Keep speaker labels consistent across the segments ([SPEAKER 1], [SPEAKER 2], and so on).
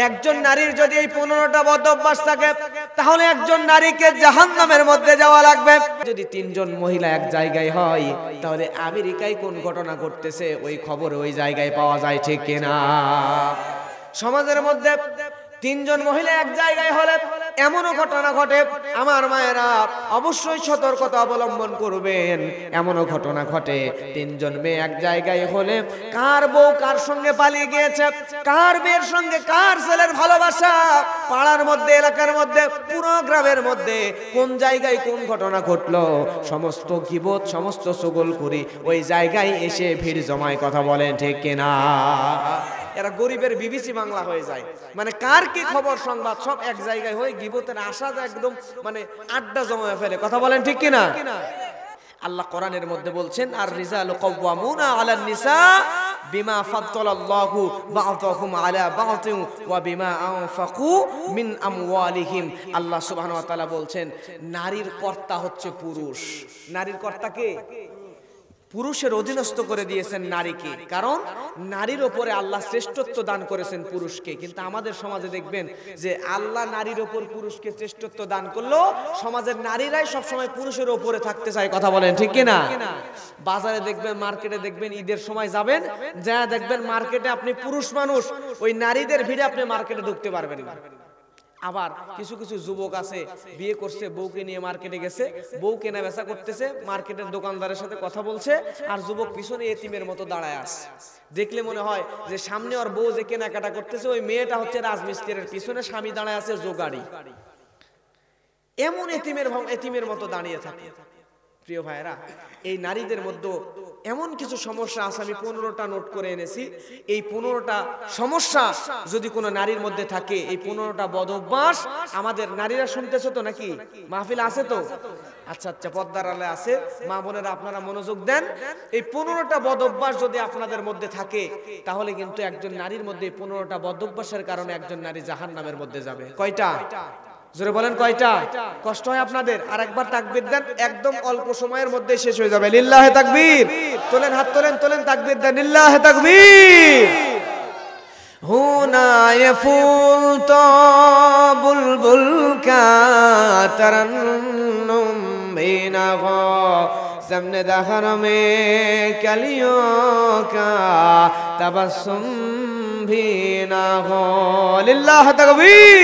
[SPEAKER 1] একজন নারীর যদি এই 15টা বদ অভ্যাস থাকে তাহলে একজন নারীকে জাহান্নামের মধ্যে যাওয়া লাগবে। যদি 3 জন মহিলা এক জায়গায় হয় তাহলে আমেরিকায় কোন ঘটনা ঘটতেছে ওই খবর ওই জায়গায় পাওয়া যায়, ঠিক কিনা? সমাজের মধ্যে 3 জন মহিলা এক জায়গায় হলে এমনও ঘটনা ঘটে, আমার মায়েরা অবশ্যই সতর্কতা অবলম্বন করবেন। এমনও ঘটনা ঘটে 3 জন মেয়ে এক জায়গায় হলে কার বউ কার সঙ্গে পালিয়ে গিয়েছে, কার মেয়ের সঙ্গে কার ছেলের ভালোবাসা, পাড়ার মধ্যে এলাকার মধ্যে পুরো গ্রামের মধ্যে কোন জায়গায় কোন ঘটনা ঘটলো, সমস্ত গীবত সমস্ত চুগলখড়ি ওই জায়গায় এসে ভিড় জমায়, কথা বলেন ঠিক কিনা? এরা গরিবের বিবিসি বাংলা হয়ে যায়, মানে কার কি খবর সংবাদ সব এক জায়গায় হয়ে গীবতের আশা একদম মানে আড্ডা জমায়ে ফেলে, কথা বলেন ঠিক কিনা? আল্লাহ কোরআনের মধ্যে বলছেন, আর রিজালু কাওয়ামুনা আলান নিসা বিমা ফাদ্দালাল্লাহু বা'দাহুম আলা বা'দিন ওয়া বিমা আনফাকু মিন আমওয়ালিহিম। আল্লাহ সুবহানাহু ওয়া তাআলা বলছেন নারীর কর্তা হচ্ছে পুরুষ। নারীর কর্তা কে? পুরুষের অধীনস্থ করে দিয়েছেন নারীকে, কারণ নারীর ওপরে আল্লাহ শ্রেষ্ঠত্ব দান করেছেন পুরুষকে। কিন্তু আমাদের সমাজে দেখবেন যে আল্লাহ নারীর ওপর পুরুষকে শ্রেষ্ঠত্ব দান করলো, সমাজের নারীরাই সবসময় পুরুষের ওপরে থাকতে চায়, কথা বলেন ঠিক কিনা? বাজারে দেখবেন, মার্কেটে দেখবেন, ঈদের সময় যাবেন, যা দেখবেন মার্কেটে আপনি পুরুষ মানুষ, ওই নারীদের ভিড়ে আপনি মার্কেটে ঢুকতে পারবেন না। আবার কিছু কিছু যুবক আছে বিয়ে করছে, বউকে নিয়ে মার্কেটে গেছে, বউ কেনা বেচা করতেছে, মার্কেটের দোকানদারের সাথে কথা বলছে, আর যুবক পিছনে এতিমের মতো দাঁড়ায় আছে। দেখলে মনে হয় যে সামনে ওর বউ যে কেনাকাটা করতেছে ওই মেয়েটা হচ্ছে রাজমিস্ত্রির, পিছনে স্বামী দাঁড়ায় আছে জোগাড়ি। এমন এতিমের মতো দাঁড়িয়ে থাকে। প্রিয় ভাইরা, এই নারীদের মধ্যে এমন কিছু সমস্যা আছে, আমি 15টা নোট করে এনেছি। এই 15টা সমস্যা যদি কোনো নারীর মধ্যে থাকে, এই 15টা বদ অভ্যাস আমাদের নারীরা শুনতেছো তো নাকি? মাহফিল আছে তো? আচ্ছা আচ্ছা, পর্দার আলে আছে, মা বোনেরা আপনারা মনোযোগ দেন। এই 15টা বদ অভ্যাস যদি আপনাদের মধ্যে থাকে তাহলে কিন্তু একজন নারীর মধ্যে 15টা বদ অভ্যাসের কারণে একজন নারী জাহান্নামের মধ্যে যাবে। কয়টা? জোরে বলেন কয়টা? কষ্ট হয় আপনাদের? আর একবার তাকবীর দেন, একদম অল্প সময়ের মধ্যে শেষ হয়ে যাবে। লিল্লাহে তাকবীর। তোলেন হাত, তোলেন তাকবীর দেন, লিল্লাহে তাকবীর। হুনায়ে ফুল তো বুলবুল কা তরন্নুম বিনা গো সামনে দহর মে কলিयों का तबस्सुम भी ना हो। लिल्लाहे ताकबीर।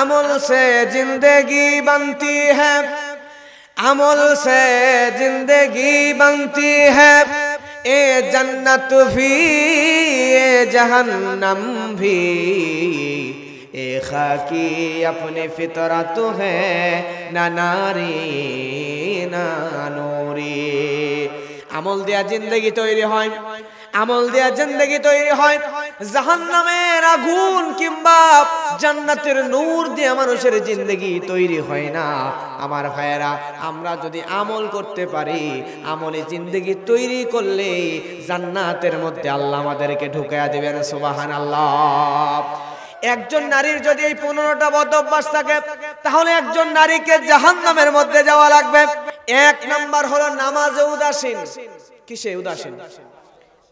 [SPEAKER 1] अमल से जिंदगी बनती है, अमल से जिंदगी बनती है, ए जन्नत भी ए जहन्नम भी, ए खाकी अपनी फितरत है ना नारी ना नूरी। আমল দেয়া জিন্দেগি তৈরি হয়, আমল দেয়া জিন্দেগি তৈরি হয়। জাহান্নামের আগুন কিংবা জান্নাতের নূর দিয়ে মানুষের জিন্দেগি তৈরি হয় না। আমার ভাইয়েরা, আমরা যদি আমল করতে পারি, আমলে জিন্দেগি তৈরি করলে জান্নাতের মধ্যে আল্লাহ আমাদেরকে ঢুকায়া দিবেন। সুবহানাল্লাহ। একজন নারীর যদি এই 15টা বদ অভ্যাস থাকে তাহলে একজন নারীকে জাহান্নামের মধ্যে যাওয়া লাগবে। 1 নাম্বার হলো নামাজে উদাসীন। কিসে উদাসীন?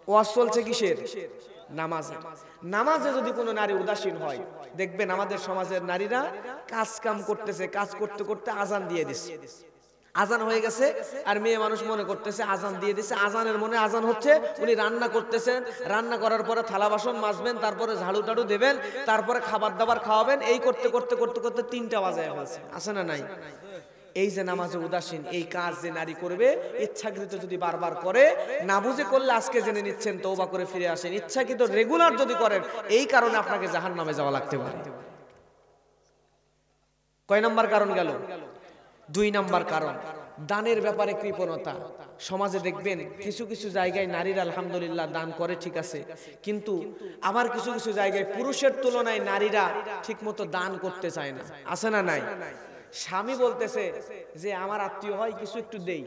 [SPEAKER 1] ওয়াজ চলছে কিসের? নামাজে। নামাজে যদি কোনো নারী উদাসীন হয়, দেখবেন আমাদের সমাজের নারীরা কাজ কাম করতেছে, কাজ করতে করতে আজান দিয়ে দিচ্ছে। আজান হয়ে গেছে আর মেয়ে মানুষ মনে করতেছে আজান দিয়ে দিচ্ছে, আজানের মনে আজান হচ্ছে। উনি রান্না করতেছেন, রান্না করার পরে থালা বাসন মাজবেন, তারপরে ঝাড়ু টাড়ু দেবেন, তারপরে খাবার দাবার খাওয়াবেন। এই করতে করতে করতে করতে 3টা বাজে হয়েছে। আছে না নাই? এই যে নামাজে উদাসীন, এই কাজ যে নারী করবে ইচ্ছাকৃত যদি বারবার করে, না বুঝে করলে আজকে জেনে নিচ্ছেন, তওবা করে ফিরে আসেন। ইচ্ছাকৃত রেগুলার যদি করেন, এই কারণে আপনাকে জাহান্নামে যাওয়া লাগতে পারে। কয় নাম্বার কারণ গেল? 2 নাম্বার কারণ দানের ব্যাপারে কৃপণতা। সমাজে দেখবেন কিছু কিছু জায়গায় নারীরা আলহামদুলিল্লাহ দান করে, ঠিক আছে, কিন্তু আবার কিছু কিছু জায়গায় পুরুষের তুলনায় নারীরা ঠিকমতো দান করতে চায় না। আছে না নাই? স্বামী বলতেছে যে আমার আত্মীয় হয়, কিছু একটু দেই,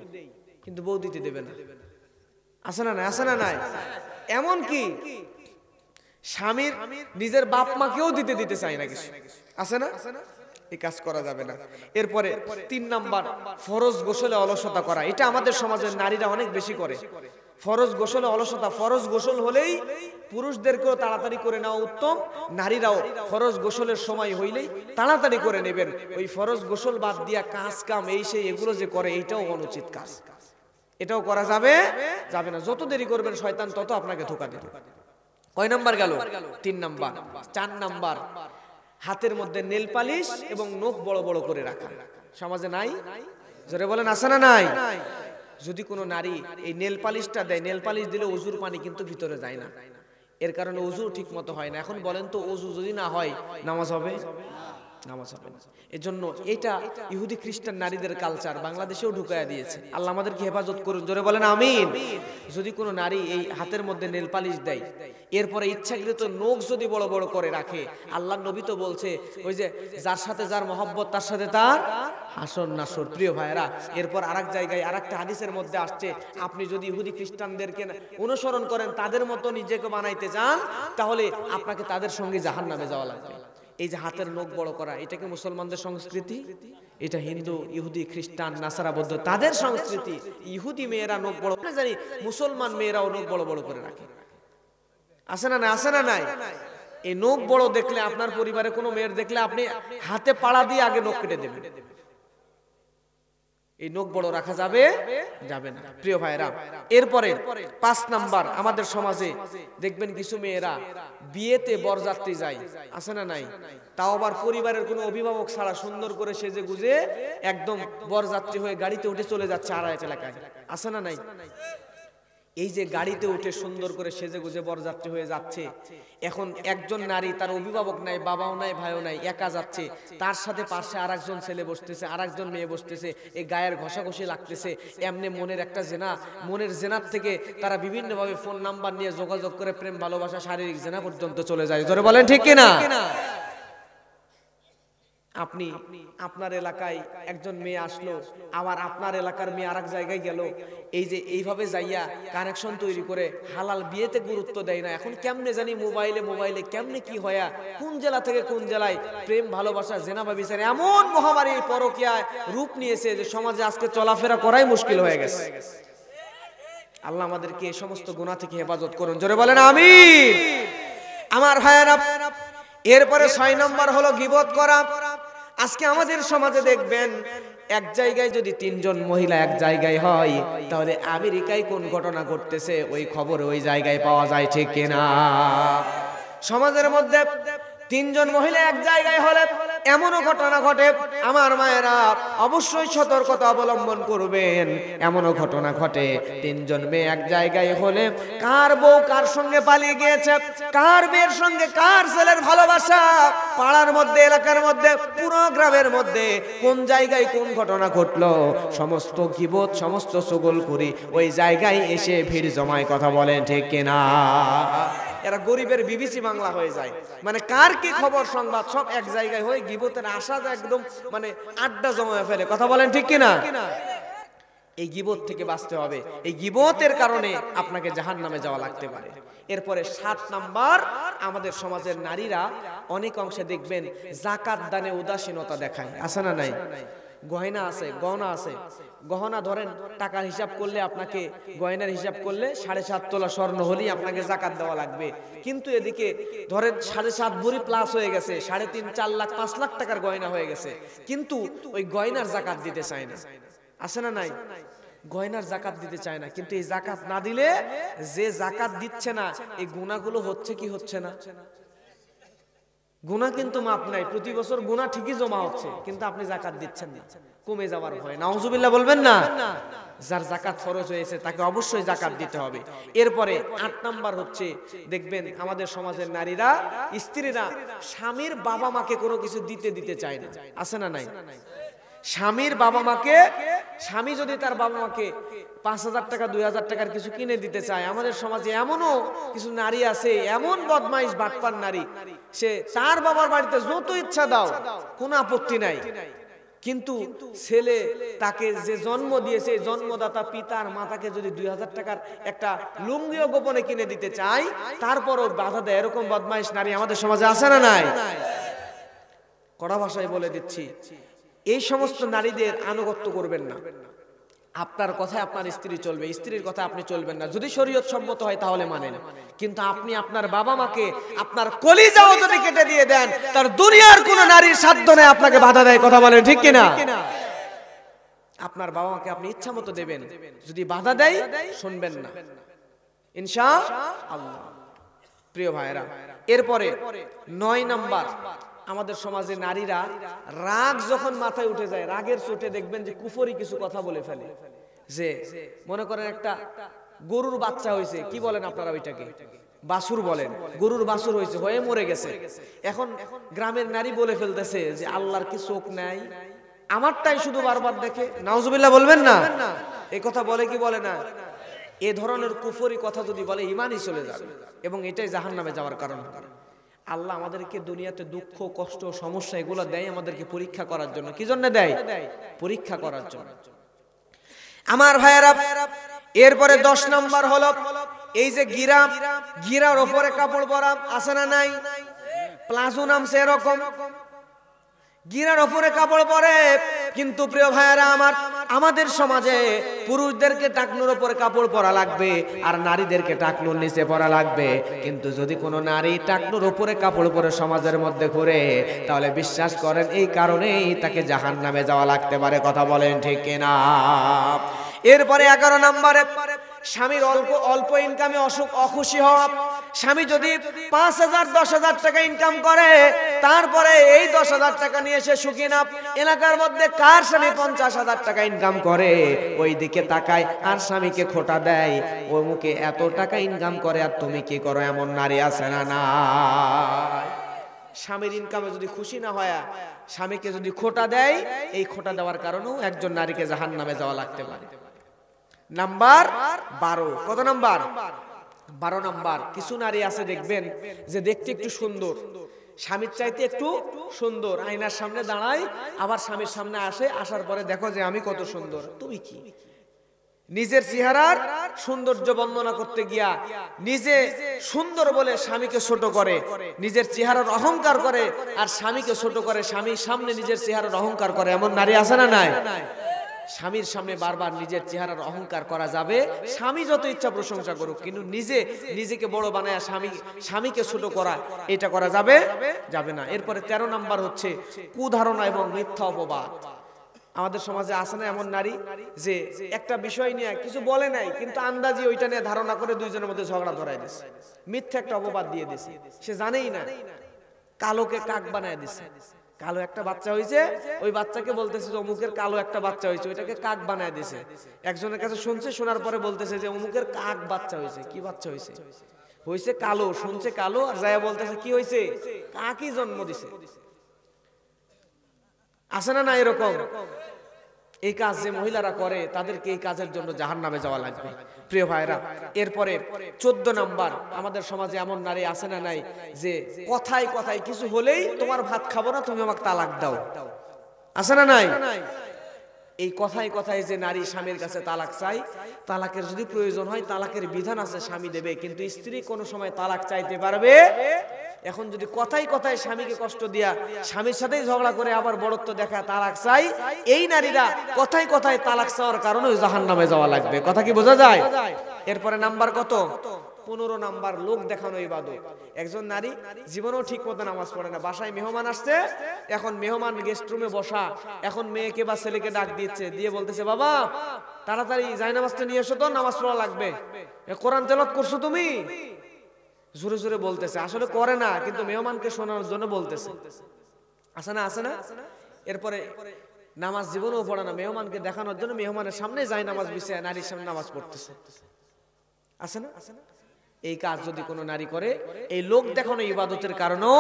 [SPEAKER 1] কিন্তু বউ দিতে দেবে না। আছে না নাই? আছে না নাই? এমন কি স্বামীর নিজের বাপ মাকেও দিতে চায় না কিছু। আছে না? এই কাজ করা যাবে না। এরপরে 3 নাম্বার ফরজ গোসলে অলসতা করা। এটা আমাদের সমাজের নারীরা অনেক বেশি করে। ফরজ গোসলে অলসতা, ফরজ গোসল হলেই পুরুষদেরকেও তাড়াতাড়ি করে নেওয়া উত্তম, নারীরাও ফরজ গোসলের সময় হইলেই তাড়াতাড়ি করে নেবেন। ওই ফরজ গোসল বাদ দিয়া কাজ কাম এই সেই এগুলো যে করে, এইটাও অনুচিত কাজ, এটাও করা যাবে না। যত দেরি করবেন শয়তান তত আপনাকে ধোঁকা দেবে। কয় নাম্বার গেল? 3 নাম্বার। 4 নাম্বার, হাতের মধ্যে নেল পালিশ এবং নখ বড় বড় করে রাখা। সমাজে নাই? জোরে বলেন আছে না নাই? যদি কোনো নারী এই নেল পালিশটা দেয়, নেল পালিশ দিলে ওযুর পানি কিন্তু ভিতরে যায় না, এর কারণে ওযু ঠিক মতো হয় না। এখন বলেন তো, ওযু যদি না হয় নামাজ হবে? নামাজ হবে না। এজন্য এটা ইহুদি খ্রিস্টান নারীদের কালচার বাংলাদেশেও ঢুকায়া দিয়েছে। আল্লাহ আমাদেরকে হেফাজত করুন, জোরে বলেন আমিন। যদি কোনো নারী এই হাতের মধ্যে নেল পালিশ দেয়, এরপরে ইচ্ছাকৃত নখ যদি বড় বড় করে রাখে, আল্লাহর নবী তো বলছে, ওই যে যার সাথে যার মহব্বত তার সাথে তার হাসর নাসর। প্রিয় ভাইরা, এরপর আরেক জায়গায় আরেকটা হাদিসের মধ্যে আসছে, আপনি যদি ইহুদি খ্রিস্টানদেরকে অনুসরণ করেন, তাদের মতো নিজেকে বানাইতে চান, তাহলে আপনাকে তাদের সঙ্গে জাহান্নামে যাওয়া লাগবে। এই যে হাতের নখ বড় করা, এটা কি মুসলমানদের সংস্কৃতি? এটা হিন্দু, ইহুদি, খ্রিস্টান, নাসারা, বৌদ্ধ তাদের সংস্কৃতি। ইহুদি মেয়েরা নখ বড়, না জানি মুসলমান মেয়েরাও নখ বড় বড় করে রাখে। আছে না না? আছে না নাই? এই নখ বড় দেখলে, আপনার পরিবারে কোনো মেয়ের দেখলে আপনি হাতে পাড়া দিয়ে আগে নখ কেটে দেবেন। এই নখ বড় রাখা যাবে না, প্রিয় ভাইরা। এরপরে 5 নাম্বার, আমাদের সমাজে দেখবেন কিছু মেয়েরা বিয়েতে বরযাত্রী যায়, আছে না নাই? তাও আবার পরিবারের কোনো অভিভাবক ছাড়া সুন্দর করে সেজে গুজে একদম বরযাত্রী হয়ে গাড়িতে উঠে চলে যাচ্ছে আড়াইট এলাকায়, আছে না নাই? এই যে গাড়িতে উঠে সুন্দর করে সেজে গুজে বরযাত্রী হয়ে যাচ্ছে, এখন একজন নারী, তার অভিভাবক নাই, বাবাও নাই, ভাইও নাই, একা যাচ্ছে, তার সাথে পাশে আরেকজন ছেলে বসতেছে, আরেকজন মেয়ে বসতেছে, এই গায়ের ঘষাঘষি লাগতেছে, এমনি মনের একটা জেনা, মনের জেনার থেকে তারা বিভিন্ন ভাবে ফোন নাম্বার নিয়ে যোগাযোগ করে প্রেম ভালোবাসা শারীরিক জেনা পর্যন্ত চলে যায়। জোরে বলেন ঠিক কিনা? আপনি আপনার এলাকায় একজন মেয়ে আসলো, আবার আপনার এলাকার মেয়ে আরেক জায়গায় গেল, এই যে এইভাবে যাইয়া কানেকশন তৈরি করে হালাল বিয়েতে গুরুত্ব দেয় না। এখন কেমনে জানি মোবাইলে কেমনে কি হয়, কোন জেলা থেকে কোন জেলায় প্রেম ভালোবাসা জেনা বা বিচার এমন মহামারী পরকীয়ায় রূপ নিয়েছে যে সমাজে আজকে চলাফেরা করাই মুশকিল হয়ে গেছে। আল্লাহ আমাদেরকে এই সমস্ত গুনাহ থেকে হেফাজত করুন, জোরে বলেন আমিন। আমার ভাইয়েরা, এরপরে 6 নম্বর হলো গীবত করা। আজকে আমাদের সমাজে দেখবেন, এক জায়গায় যদি 3 জন মহিলা এক জায়গায় হয়, তাহলে আমেরিকায় কোন ঘটনা ঘটতেছে ওই খবর ওই জায়গায় পাওয়া যায়, ঠিক কিনা? সমাজের মধ্যে 3 জন মহিলা এক জায়গায় হলে এমনও ঘটনা ঘটে, আমার মায়েরা অবশ্যই সতর্কতা অবলম্বন করবেন। এমনও ঘটনা ঘটে, 3 জন মেয়ে এক জায়গায় হলে কার বউ কার সঙ্গে পালিয়ে গিয়েছে, কার মেয়ের সঙ্গে কার ছেলের ভালোবাসা, পাড়ার মধ্যে, এলাকার মধ্যে, পুরো গ্রামের মধ্যে কোন জায়গায় কোন ঘটনা ঘটলো, সমস্ত গীবত, সমস্ত চুগলখড়ি ওই জায়গায় এসে ভিড় জমায়। কথা বলেন ঠিক কিনা? এরা গরিবের বিবিসি বাংলা হয়ে যায়, মানে কার কি খবর সংবাদ সব এক জায়গায় হয়ে গীবতের আশা একদম মানে আড্ডা জমায় ফেলে। কথা বলেন ঠিক কিনা? এই গীবত থেকে বাঁচতে হবে, এই গীবতের কারণে আপনাকে জাহান্নামে যাওয়া লাগতে পারে। এরপরে 7 নাম্বার, আমাদের সমাজের নারীরা অনেক অংশে দেখবেন যাকাত দানে উদাসীনতা দেখায়, আছে না নাই? গয়না আছে, গহনা আছে, গহনা ধরেন টাকার হিসাব করলে, আপনাকে গয়নার হিসাব করলে 7.5 তোলা স্বর্ণ হলেই আপনাকে যাকাত দেওয়া লাগবে, কিন্তু এদিকে ধরেন 7.5 ভরি প্লাস হয়ে গেছে, 3.5, 4 লাখ, 5 লাখ টাকার গয়না হয়ে গেছে, কিন্তু ওই গয়নার যাকাত দিতে চায় না, আছে না নাই? গয়নার যাকাত দিতে চায় না, কিন্তু এই যাকাত না দিলে, যে যাকাত দিচ্ছে না, এই গুনাহগুলো হচ্ছে কি হচ্ছে না? গুনাহ কিন্তু মাপ নাই, প্রতি বছর গুনাহ ঠিকই জমা হচ্ছে, কিন্তু আপনি যাকাত দিচ্ছেন না, কমে যাওয়ার ভয়। নাউজুবিল্লাহ বলবেন না? যার যাকাত ফরজ হয়েছে তাকে অবশ্যই যাকাত দিতে হবে। এরপরে 8 নাম্বার হচ্ছে, দেখবেন আমাদের সমাজের নারীরা, স্ত্রীরা স্বামীর বাবা মাকে কোনো কিছু দিতে চায় না, আছে না নাই? স্বামীর বাবা মাকে, স্বামী যদি তার বাবা মাকে 5,000 টাকা 2,000 টাকার কিছু কিনে দিতে চায়, আমাদের সমাজে এমনও কিছু নারী আছে, এমন বদমাইশ বাটপার নারী, সে তার বাবার বাড়িতে যত ইচ্ছা দাও, কোনো আপত্তি নাই, কিন্তু ছেলে তাকে যে জন্ম দিয়েছে, জন্মদাতা পিতার মাতাকে যদি 2,000 টাকার একটা লুঙ্গিও গোপনে কিনে দিতে চায়, তারপরও বাধা দেয়। এরকম বদমাইশ নারী আমাদের সমাজে আছে না নাই? কড়া ভাষায় বলে দিচ্ছি, এই সমস্ত নারীদের আনুগত্য করবেন না। আপনার কথায় আপনার স্ত্রী চলবে, স্ত্রীর কথা আপনি চলবেন না। যদি শরীয়ত সম্মত হয় তাহলে মানেন, কিন্তু আপনি আপনার বাবা মাকে আপনার কলিজাও যদি কেটে দিয়ে দেন, তার দুনিয়ার কোন নারীর সাধ্য নেই আপনাকে বাধা দেয়। কথা বলেন ঠিক কিনা? আপনার বাবা মাকে আপনি ইচ্ছা মতো দেবেন, যদি বাধা দেয় শুনবেন না ইনশাআল্লাহ। প্রিয় ভাইরা, এরপরে 9 নাম্বার, আমাদের সমাজে নারীরা রাগ যখন মাথায় উঠে যায়, রাগের চোটে দেখবেন যে কুফরি কিছু কথা বলে ফেলে। যে মনে করেন একটা গরুর বাচ্চা হয়েছে, কি বলেন আপনারা ওইটাকে? বাছুর বলেন। গরুর বাছুর হয়েছে, হয়ে মরে গেছে। এখন গ্রামের নারী বলে ফেলতেছে যে আল্লাহর কি চোখ নাই, আমারটাই শুধু বারবার দেখে। নাউজুবিল্লাহ বলবেন না? এই কথা বলে কি বলে না? এ ধরনের কুফরি কথা যদি বলে ঈমানই চলে যাবে, এবং এটাই জাহান্নামে যাওয়ার কারণ। আল্লাহ আমাদেরকে দুনিয়াতে দুঃখ, কষ্ট, সমস্যা এগুলো দেয় আমাদেরকে পরীক্ষা করার জন্য। কি জন্য দেয়? পরীক্ষা করার জন্য। আমার ভাইয়েরা, এরপরে 10 নাম্বার হলো এই যে গিরা, গিরার উপরে কাপড় পরা আছে না নাই? প্লাজো নামছে এরকম, গিরার উপরে কাপড় পরে। কিন্তু প্রিয় ভাইয়েরা আমার, আমাদের সমাজে পুরুষদেরকে টাকনুর উপরে কাপড় পরা লাগবে আর নারীদেরকে টাকনুর নিচে পরা লাগবে। কিন্তু যদি কোনো নারী টাকনুর উপরে কাপড় পরে সমাজের মধ্যে ঘুরে, তাহলে বিশ্বাস করেন এই কারণেই তাকে জাহান্নামে যাওয়া লাগতে পারে। কথা বলেন ঠিক কিনা? এরপরে 11 নম্বরে স্বামীর অল্প ইনকামে অখুশি হওয়া। স্বামী যদি 5,000 10,000 টাকা ইনকাম করে, তারপরে এই 10,000 টাকা নিয়ে সে সুখী না। এলাকার মধ্যে কার স্বামী 50,000 টাকা ইনকাম করে, ওই দিকে তাকায় আর স্বামীকে খোঁটা দেয়, ও মুখে এত টাকা ইনকাম করে আর তুমি কি করো। এমন নারী আছে না? না। স্বামীর ইনকামে যদি খুশি না হয়, স্বামীকে যদি খোঁটা দেয়, এই খোঁটা দেওয়ার কারণেও একজন নারীকে জাহান্নামে যাওয়া লাগতে পারে। নাম্বার 12। কত নাম্বার? 12 নাম্বার। কিছু নারী আছে দেখবেন যে দেখতে একটু সুন্দর, স্বামীর চাইতে একটু সুন্দর, আয়নার সামনে দাঁড়ায়, আবার স্বামীর সামনে আসে, আসার পরে দেখো যে আমি কত সুন্দর। তুমি কি? নিজের চেহারার সৌন্দর্য বর্ণনা করতে গিয়া নিজে সুন্দর বলে স্বামীকে ছোট করে, নিজের চেহারার অহংকার করে, আর স্বামীকে ছোট করে, স্বামীর সামনে নিজের চেহারার অহংকার করে। এমন নারী আছে না নাই? স্বামীর সামনে বারবার নিজের চেহারার অহংকার করা যাবে, স্বামী যত ইচ্ছা প্রশংসা করুক, কিন্তু নিজেকে বড় বানায় স্বামীকে ছোট করা, এটা করা যাবে না। এরপরে 13 নাম্বার হচ্ছে কুধারণা এবং মিথ্যা অপবাদ। আমাদের সমাজে আছে না এমন নারী যে একটা বিষয় নিয়ে কিছু বলে নাই, কিন্তু আন্দাজি ওইটা নিয়ে ধারণা করে দুইজনের মধ্যে ঝগড়া ধরাই দিছে, মিথ্যা একটা অপবাদ দিয়ে দিছে, সে জানেই না। কালোকে কাক বানায় দিছে। কালো একটা বাচ্চা হয়েছে, ওই বাচ্চাকে বলতেছে যে অমুকের কালো একটা বাচ্চা হয়েছে, ওইটাকে কাক বানায় দিছে। একজনের কাছে শুনছে, শোনার পরে বলতেছে যে অমুকের কাক বাচ্চা হয়েছে। কি বাচ্চা হয়েছে? হয়েছে কালো। শুনছে কালো, আর যায় বলতেছে কি হয়েছে? কাকই জন্ম দিছে। আছে না না এরকম? এই কাজ যে মহিলারা করে, তাদেরকে এই কাজের জন্য জাহান্নামে যাওয়া লাগবে। প্রিয় ভাইরা, এরপরে 14 নাম্বার, আমাদের সমাজে এমন নারী আছে না নাই যে কথায় কথায় কিছু হলেই তোমার ভাত খাবো না, তুমি আমাকে তালাক দাও। আছে না নাই? এই কথায় কথায় যে নারী স্বামীর কাছে তালাক চাই, তালাকের যদি প্রয়োজন হয় তালাকের বিধান আছে, স্বামী দেবে, কিন্তু স্ত্রী কোনো সময় তালাক চাইতে পারবে। এখন যদি কথায় কথায় স্বামীকে কষ্ট দিয়া স্বামীর সাথেই ঝগড়া করে আবার বড়ত্ব দেখা তালাক চাই, এই নারীরা কথায় কথায় তালাক চাওয়ার কারণে জাহান্নামে যাওয়া লাগবে। কথা কি বোঝা যায়? এরপরে নাম্বার কত? 15 নাম্বার, লোক দেখানো ইবাদত। একজন নারী জীবনেও ঠিক মতো নামাজ পড়ে না। বাসায় মেহমান আসছে, এখন মেহমান গেস্ট রুমে বসা, এখন মেয়েকে বা ছেলেকে ডাক দিচ্ছে, দিয়ে বলতেছে বাবা তাড়াতাড়ি জায়নামাজটা নিয়ে এসো তো, নামাজ পড়া লাগবে। কোরআন তেলাওয়াত করছো তুমি? জোরে জোরে বলতেছে, আসলে করে না, কিন্তু মেহমানকে শোনানোর জন্য বলতেছে। আছে না? আছে না? এরপরে নামাজ জীবনেও পড়ে না, মেহমানকে দেখানোর জন্য মেহমানের সামনে জায়নামাজ বিছায় নারীর সামনে নামাজ পড়তেছে। আছে না? এই কাজ যদি কোনো নারী করে, এই লোক দেখানো ইবাদতের কারণেও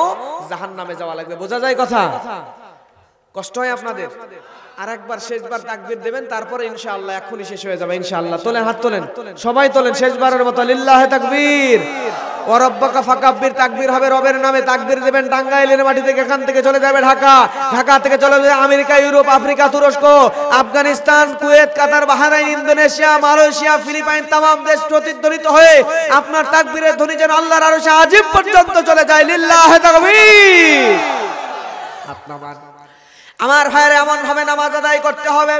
[SPEAKER 1] জাহান্নামে যাওয়া লাগবে। বোঝা যায় কথা? কষ্ট হয় আপনাদের? আরেকবার শেষবার তাকবীর দেবেন, তারপরে ইনশাআল্লাহ এখনই শেষ হয়ে যাবে ইনশাআল্লাহ। তোলেন, হাত তোলেন, সবাই তোলেন, শেষবারের মতো লিল্লাহি তাকবীর ওয়া রাব্বাকা ফাকাব্বির। তাকবীর হবে রবের নামে। তাকবীর দেবেন টাঙ্গাইলের মাটি থেকে, এখান থেকে চলে যাবে ঢাকা, ঢাকা থেকে চলে যাবে আমেরিকা, ইউরোপ, আফ্রিকা, তুরস্ক, আফগানিস্তান, কুয়েত, কাতার, বাহরাইন, ইন্দোনেশিয়া, মালয়েশিয়া, ফিলিপাইন, तमाम দেশ প্রতিধ্বনিত হয়ে আপনার তাকবীরের ধ্বনি যেন আল্লাহর আরশে আজিম পর্যন্ত চলে যায়। লিল্লাহি তাকবীর। হাত নামান। আমার ভাইয়েরা, এমন ভাবে নামাজ আদায় করতে হবে,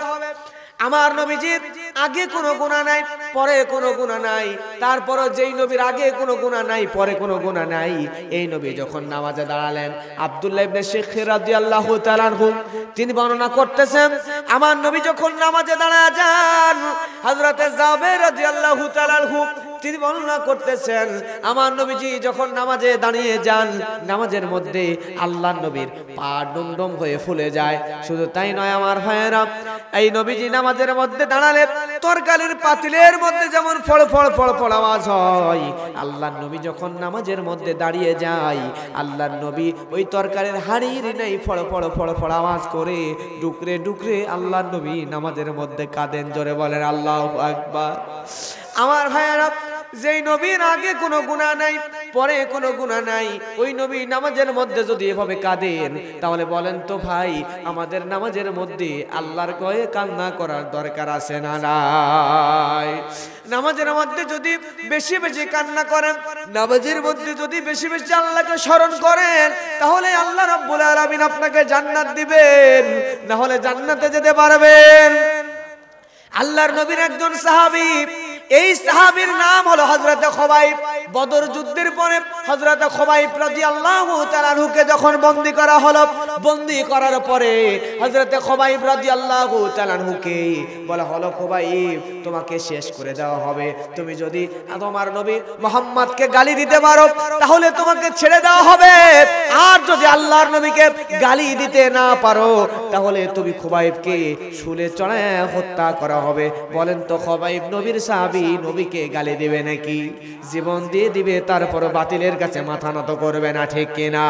[SPEAKER 1] আমার নবীজির আগে কোনো গুনাহ নাই, পরে কোনো গুনাহ নাই, তারপরও যেই নবীর আগে কোনো গুনাহ নাই, পরে কোনো গুনাহ নাই, এই নবী যখন নামাজে দাঁড়ালেন, আব্দুল্লাহ ইবনে শেখ রাদিয়াল্লাহু তাআলা আনহু তিনি বর্ণনা করতেছেন, আমার নবী যখন নামাজে দাঁড়ায় যান, হযরতে জাবের রাদিয়াল্লাহু তাআলা আনহু তিনি বর্ণনা করতেছেন, আমার নবীজি যখন নামাজে দাঁড়িয়ে যান, নামাজের মধ্যে আল্লাহর নবীর পা ডুমডুম হয়ে ফুলে যায়। শুধু তাই নয় আমার ভাইয়েরা, এই নবীজি নামাজের মধ্যে দাঁড়ালে তরকারির পাতিলের মধ্যে যেমন ফড় ফড় ফড় ফড় আওয়াজ হয়, আল্লাহর নবী যখন নামাজের মধ্যে দাঁড়িয়ে যায়, আল্লাহর নবী ওই তরকারির হাঁড়ির নেই ফড় ফড় ফড় ফড় আওয়াজ করে ডুকরে ডুকরে আল্লাহর নবী নামাজের মধ্যে কাঁদেন। জোরে বলেন আল্লাহু আকবার। আমার ভাইয়েরা, যেই নবীর আগে কোনো গুনাহ নাই, পরে কোনো গুনাহ নাই, ওই নবী নামাজের মধ্যে যদি এভাবে কাঁদেন, তাহলে বলেন তো ভাই, আমাদের নামাজের মধ্যে আল্লাহর কয়ে কান্না করার দরকার আছে না নাই? নামাজের মধ্যে যদি বেশি বেশি কান্না করেন, নামাজের মধ্যে যদি বেশি বেশি আল্লাহকে স্মরণ করেন, তাহলে আল্লাহ রাব্বুল আলামিন আপনাকে জান্নাত দিবেন, না হলে জান্নাতে যেতে পারবেন। আল্লাহর নবীর একজন সাহাবী, এই সাহাবীর নাম হলো হযরতে খুবাইব। বদর যুদ্ধের পরে হযরতে খুবাইব রাদিয়াল্লাহু তাআলা আনহুকে যখন বন্দী করা হলো, বন্দী করার পরে হযরতে খুবাইব রাদিয়াল্লাহু তাআলা আনহুকে বলা হলো, খুবাইব তোমাকে শেষ করে দেওয়া হবে, তুমি যদি তোমার নবী মুহাম্মদকে গালি দিতে পারো তাহলে তোমাকে ছেড়ে দেওয়া হবে, আর যদি আল্লাহর নবীকে গালি দিতে না পারো তাহলে তুমি খুবাইবকে শুলে চড়ায় হত্যা করা হবে। বলেন তো খুবাইব নবীর সাহাবী, নবীকে গালি দিবে নাকি? জীবন দিয়ে দিবে, তারপর বাতিলের কাছে মাথা নত করবে না, ঠিক কিনা?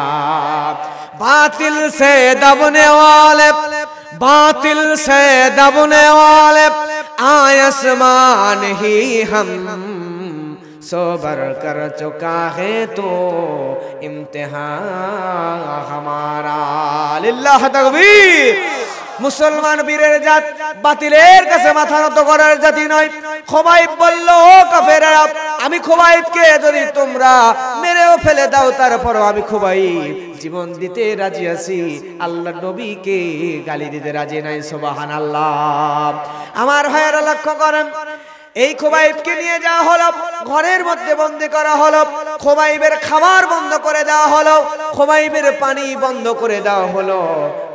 [SPEAKER 1] বাতিল সে দবনে ওয়ালে, বাতিল সে দবনে ওয়ালে आए आसमान ही हम सोबर कर चुका है तो इम्तिहान हमारा। लिल्लाह तकबीर। মুসলমান বীরের জাত বাতিলের কাছে মাথা নত করার জাতি নয়। খুবাইব বলল, ও কাফেররা, আমি খুবাইবকে যদি তোমরা মেরেও ফেলে দাও, তারপরও আমি খুবাইব জীবন দিতে রাজি আছি, আল্লাহর নবীকে গালি দিতে রাজি নাই। সুবহানাল্লাহ। আমার ভাইয়েরা লক্ষ্য করেন, এই খুবাইবকে নিয়ে যাওয়া হলো, ঘরের মধ্যে বন্দী করা হলো, খুবাইবের খাবার বন্ধ করে দেওয়া হলো, খুবাইবের পানি বন্ধ করে দেওয়া হলো,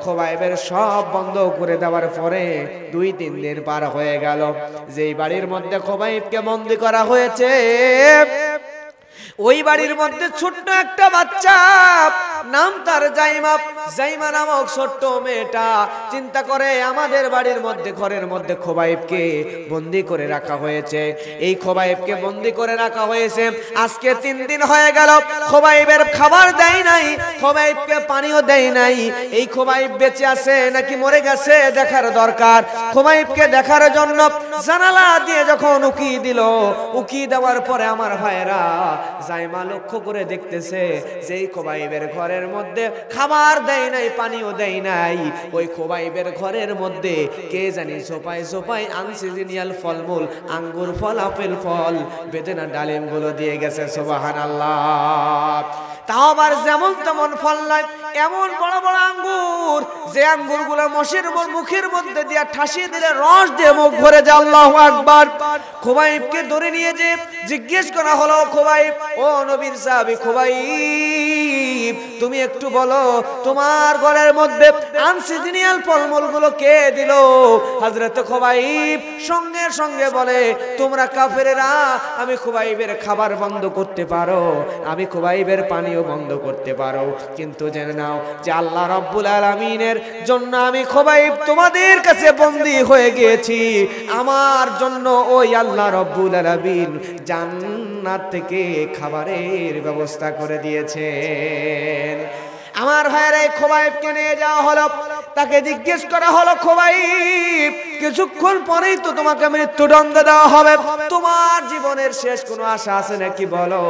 [SPEAKER 1] খুবাইবের সব বন্ধ করে দেওয়ার পরে 2-3 দিন পার হয়ে গেল। যেই বাড়ির মধ্যে খুবাইবকে বন্দী করা হয়েছে, ওই বাড়ির মধ্যে ছোট্ট একটা বাচ্চা, নাম তার জাইমা। জাইমা নামক ছোট্ট মেয়েটা চিন্তা করে, আমাদের বাড়ির মধ্যে ঘরের মধ্যে খুবাইবকে বন্দী করে রাখা হয়েছে, এই খুবাইবকে বন্দী করে রাখা হয়েছে, আজকে 3 দিন হয়ে গেল, খুবাইবের খাবার দেয় নাই, খুবাইবকে পানিও দেয় নাই। এই খুবাইব বেঁচে আছে নাকি মরে গেছে দেখার দরকার। খুবাইবকে দেখার জন্য জানালা দিয়ে যখন উকি দিল, উকি দেওয়ার পরে আমার ভাইয়েরা জাইমা লক্ষ্য করে দেখতেছে যে এই খুবাইবের ঘরের মধ্যে খাবার দেয় নাই, পানিও দেয় নাই। ওই খুবাইবের ঘরের মধ্যে কে জানি সোপায় সোপায় আনসিজনিয়াল ফলমূল, আঙ্গুর ফল, আপেল ফল, বেদেনা ডালিম গুলো দিয়ে গেছে। সুবহানাল্লাহ। তাও আবার যেমন তেমন ফল নয়, এমন বড় বড় আঙ্গুর, যে আঙ্গুর গুলো মশের মুখের মধ্যে দিয়ে ঠাসিয়ে দিলে রস দিয়ে মুখ ভরে যায়। আল্লাহু আকবার। খুবাইবকে ধরে নিয়ে যে জিজ্ঞেস করা হলো, খুবাইব, ও নবীর সাহাবী খুবাইব, তুমি একটু বলো তোমার ঘরের মধ্যে আনসিজনিয়াল ফলমূল গুলো কে দিল? হযরত খুবাইব সঙ্গে সঙ্গে বলে, তোমরা কাফেরেরা আমি খুবাইবের খাবার বন্ধ করতে পারো, আমি খুবাইবের পানিও বন্ধ করতে পারো, কিন্তু জেনে নাও যে আল্লাহ রাব্বুল আলামিনের জন্য আমি খুবাইব তোমাদের কাছে বন্দী হয়ে গিয়েছি, আমার জন্য ওই আল্লাহ রাব্বুল আলামিন জান্নাত থেকে খাবারের ব্যবস্থা করে দিয়েছেন। আমার ভাইয়েরা, খুবাইবকে নিয়ে যাওয়া হলো, তাকে জিজ্ঞেস করা হলো, খুবাইব, কিছুক্ষণ পরেই তো তোমাকে মৃত্যুদণ্ড দেওয়া হবে, তোমার জীবনের শেষ কোনো আশা আছে নাকি বলো?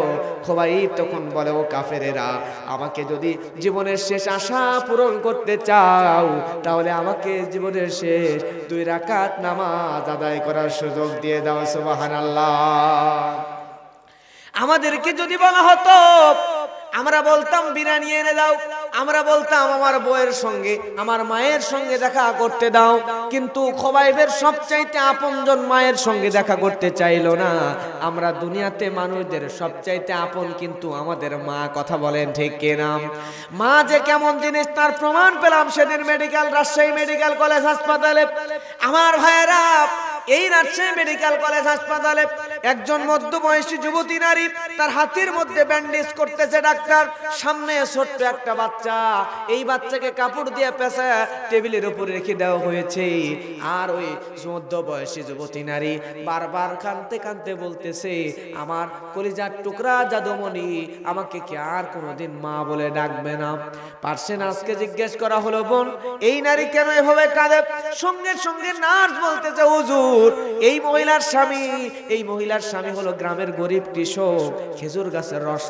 [SPEAKER 1] খুবাইব তখন বলে, ও কাফেরেরা, আমাকে যদি জীবনের শেষ আশা পূরণ করতে চাও, তাহলে আমাকে জীবনের শেষ 2 রাকাত নামাজ আদায় করার সুযোগ দিয়ে দাও। সুবহানাল্লাহ। আমাদেরকে যদি বলা হতো, আমরা বলতাম বিরিয়ানি এনে দাও, আমরা বলতাম আমার বউয়ের সঙ্গে আমার মায়ের সঙ্গে দেখা করতে দাও, কিন্তু খোবাইবের সবচাইতে আপনজন মায়ের সঙ্গে দেখা করতে চাইলো না। আমরা দুনিয়াতে মানুষদের সবচাইতে আপন কিন্তু আমাদের মা, কথা বলেন ঠিক কিনা? মা যে কেমন জিনিস তার প্রমাণ পেলাম সেদিন রাজশাহী মেডিকেল কলেজ হাসপাতালে। আমার ভাইয়েরা, এই রাজশাহী মেডিকেল কলেজ হাসপাতালে একজন মধ্যবয়সী যুবতী নারী, তার হাতের মধ্যে ব্যান্ডেজ করতেছে ডাক্তার। সামনে ছোট্ট একটা বাচ্চা, এই বাচ্চাকে কাপড় দিয়ে পেঁচা টেবিলের উপরে রেখে দেওয়া হয়েছে। আর ওই মধ্যবয়সী যুবতী নারী বারবার কাঁদতে কাঁদতে বলতেছে, আমার কলিজার টুকরা জাদুমণি, আমাকে কি আর কোনোদিন মা বলে ডাকবে না? পারছেন? আজকে জিজ্ঞেস করা হলো, বোন এই নারী কেন এভাবে কাঁদে? সঙ্গে সঙ্গে নার্স বলতেছে, হুজুর এই মহিলার স্বামী হলো গ্রামের গরিব কৃষক, খেজুর গাছের রস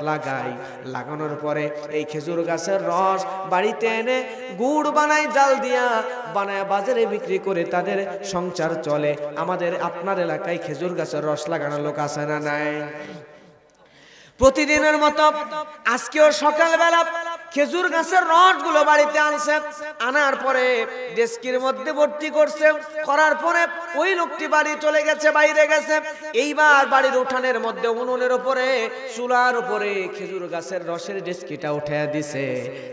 [SPEAKER 1] লাগানোর পরে এই খেজুর গাছের রস বাড়িতে এনে গুড় বানায়, জাল দিয়া বানায় বাজারে বিক্রি করে তাদের সংসার চলে। আমাদের আপনার এলাকায় খেজুর গাছের রস লাগানোর লোক আছে না নাই? প্রতিদিনের মতো আজকেও সকালবেলা খেজুর গাছের রসগুলো বাড়িতে আনছে, আনার পরে ডেস্কির মধ্যে ভর্তি করছে, করার পরে ওই লোকটি বাড়ি চলে গেছে, বাইরে গেছে। এইবার বাড়ির উঠানের মধ্যে উনুনের উপরে চুলার উপরে খেজুর গাছের রসের ডেস্কিটা উঠে দিছে।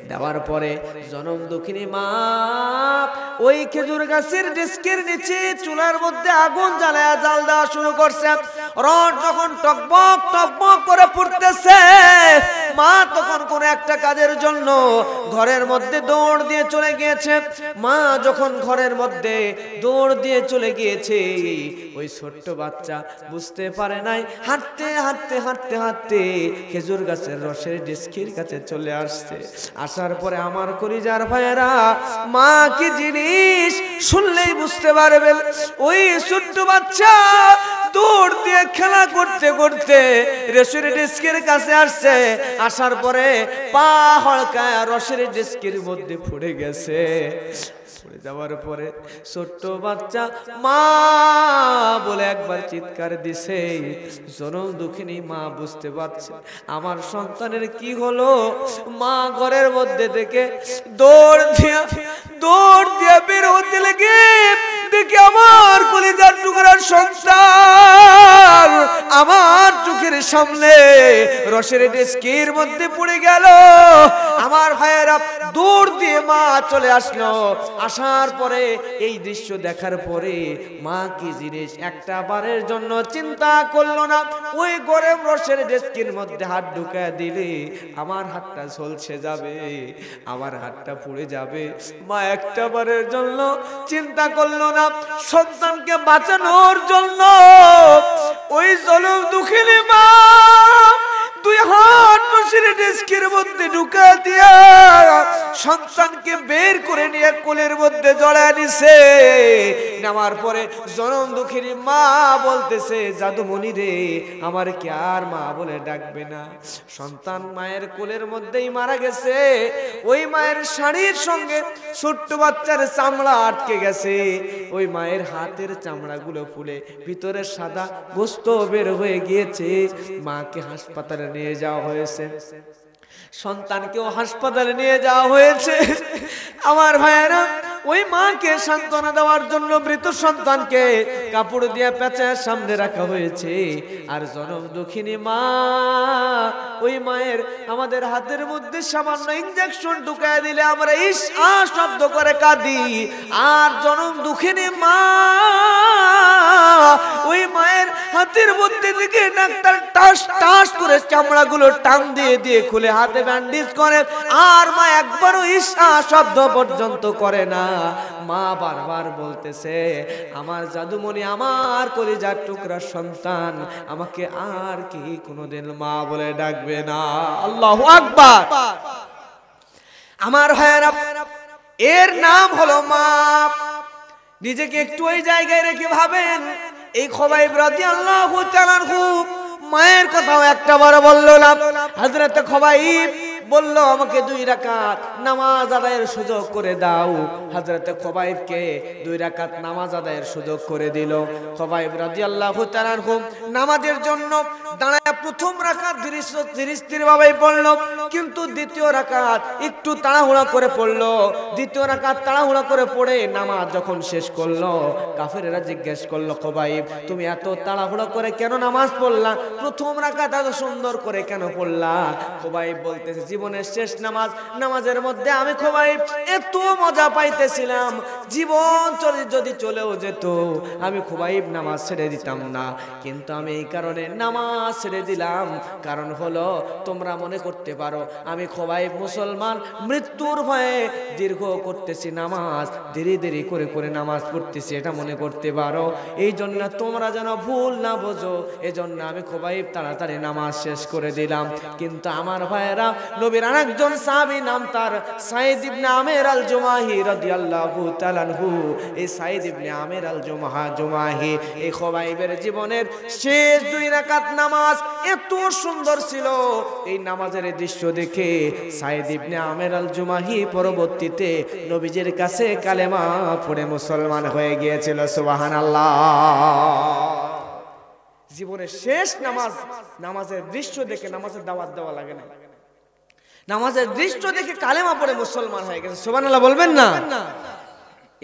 [SPEAKER 1] দেওয়ার পরে জনম দুঃখিনী মা ওই খেজুর গাছের ডেস্কির নিচে চুলার মধ্যে আগুন জ্বালায়া জাল দেওয়া শুরু করছে। রস যখন টকবক টকবক করে ফুটতেছে, মা তখন কোন একটা কাজের জন্য ঘরের মধ্যে দৌড় দিয়ে চলে গিয়েছে। মা যখন ঘরের মধ্যে দৌড় দিয়ে চলে গিয়েছে, ওই ছোট্ট বাচ্চা বুঝতে পারে নাই, হাঁটতে হাঁটতে হাঁটতে হাঁটতে খেজুর গাছের রসের ডেস্কির কাছে চলে আসছে। আসার পরে আমার কলিজার ভাইয়েরা, মা কি জিনিস শুনলেই বুঝতে পারবেন। ওই ছোট্ট বাচ্চা দৌড় দিয়ে খেলা করতে করতে রসের ডেস্কির কাছে আসছে। আসার পরে পা হড়কায় রসের ডেস্কির মধ্যে পড়ে গেছে। পড়ে যাওয়ার পরে ছোট্ট বাচ্চা মা বলে একবার চিৎকার দিছে। জনম দুঃখিনী মা বুঝতে পারছে আমার সন্তানের কি হলো। মা ঘরের মধ্যে থেকে দৌড় দিয়ে বের হতে লেগে দেখে আমার কলিজার টুকরার সন্তান আমার চোখের সামনে রসের ডেস্কির মধ্যে পড়ে গেল। আমার ভাইয়েরা দৌড় দিয়ে মা চলে আসলো। আসার পরে এই দৃশ্য দেখার পরে মা কি জিনিস একটা বারের জন্য চিন্তা করলো না। ওই গরম রসের ডেস্কির মধ্যে হাত ঢুকায় দিলে আমার হাতটা ঝলসে যাবে, আমার হাতটা পুড়ে যাবে। মা একটা বারের জন্য চিন্তা করলো না। সন্তানকে বাঁচানোর জন্য ওই জনম দুঃখিনী মা দুই হাত রসের ডেস্কির মধ্যে ঢুকা দিয়া সন্তানকে বের করে নিয়ে কোলের মধ্যে জড়ায় নিছে। নামার পরে জনম দুঃখিনী মা বলতেছে, জাদুমণি রে, আমার কি আর মা বলে ডাকবে না? সন্তান মায়ের কোলের মধ্যেই মারা গেছে। ওই মায়ের শাড়ির সঙ্গে ছোট্ট বাচ্চার চামড়া আটকে গেছে। ওই মায়ের হাতের চামড়াগুলো ফুলে ভিতরে সাদা গোস্ত বের হয়ে গিয়েছে। মাকে হাসপাতালে নিয়ে যাওয়া হয়েছে, সন্তানকেও হাসপাতালে নিয়ে যাওয়া হয়েছে। আমার ভাইয়েরা, ওই মাকে সান্ত্বনা দেওয়ার জন্য মৃত সন্তানকে কাপড় দিয়ে পেঁচার সামনে রাখা হয়েছে। আর জনম দুঃখিনী মা ওই মায়ের আমাদের হাতের মধ্যে সামান্য ইনজেকশন ঢুকায় দিলে আমরা ইস আ শব্দ করে কাঁদি। আর জনম দুঃখিনী মা ওই মায়ের হাতের মধ্যে থেকে ডাক্তার টাস টাস করে চামড়াগুলো টান দিয়ে দিয়ে খুলে হাতে ব্যান্ডেজ করে। আর মা একবারও ইস আ শব্দ পর্যন্ত করে না। মা বারবার বলতেছে, আমার জাদুমণি, আমার কলিজার টুকরা সন্তান আমাকে আর কি কোনোদিন মা বলে ডাকবে না। আল্লাহু আকবার। আমার ভাইয়েরা, এর নাম হলো মা। নিজেকে একটু ওই জায়গায় রেখে ভাবেন, এই খোবাইব রাদিয়াল্লাহু তাআলা আনহু মায়ের কথাও একটা বার বলল না। হযরত খোবাইব বলল আমাকে 2 রাকাত নামাজ আদায়ের সুযোগ করে দাও। হযরতে খুবাইবকে 2 রাকাত নামাজ আদায়ের সুযোগ করে দিল। খুবাইব রাদিয়াল্লাহু তাআলা আনহু নামাজের জন্য দাঁড়ায় প্রথম রাকাত ধীরে স্থির ভাবে পড়ল, কিন্তু দ্বিতীয় রাকাত একটু তাড়াহুড়া করে পড়ল। দ্বিতীয় রাকাত তাড়াহুড়া করে পড়ে নামাজ যখন শেষ করলো, কাফেরেরা জিজ্ঞেস করলো, খুবাইব তুমি এত তাড়াহুড়া করে কেন নামাজ পড়লা? প্রথম রাকাত এত সুন্দর করে কেন পড়লা? খুবাইব বলতেছে জীবনের শেষ নামাজ, নামাজের মধ্যে আমি খুবাইব এত মজা পাইতেছিলাম, জীবন যদি চলেও যেত আমি খুবাইব নামাজ ছেড়ে দিতাম না। কিন্তু আমি এই কারণে নামাজ ছেড়ে দিলাম, কারণ হলো তোমরা মনে করতে পারো আমি খুবাইব মুসলমান মৃত্যুর ভয়ে দীর্ঘ করতেছি নামাজ, ধীরে ধীরে করে করে নামাজ পড়তেছি, এটা মনে করতে পারো। এই জন্য তোমরা যেন ভুল না বোঝো, এজন্য আমি খুবাইব তাড়াতাড়ি নামাজ শেষ করে দিলাম। কিন্তু আমার ভাইয়েরা, নবীর আরেকজন সাহাবী নাম তার সাইদ ইবনে আমের আল জুমাহি রাদিয়াল্লাহু তাআলা আনহু। এই সাইদ ইবনে আমের আল জুমাহি এই খুবাইবের জীবনের শেষ 2 রাকাত নামাজ এত সুন্দর ছিল, এই নামাজের দৃশ্য দেখে সাইদ ইবনে আমের আল জুমাহি পরবর্তীতে নবীজির কাছে কালেমা পড়ে মুসলমান হয়ে গিয়েছিল। সুবহানাল্লাহ। জীবনের শেষ নামাজ, নামাজের দৃশ্য দেখে নামাজের দাওয়াত দেওয়া লাগে না, নামাজের দৃশ্য দেখে কালেমা পড়ে মুসলমান হয়ে গেছে। সুবহানাল্লাহ বলবেন না?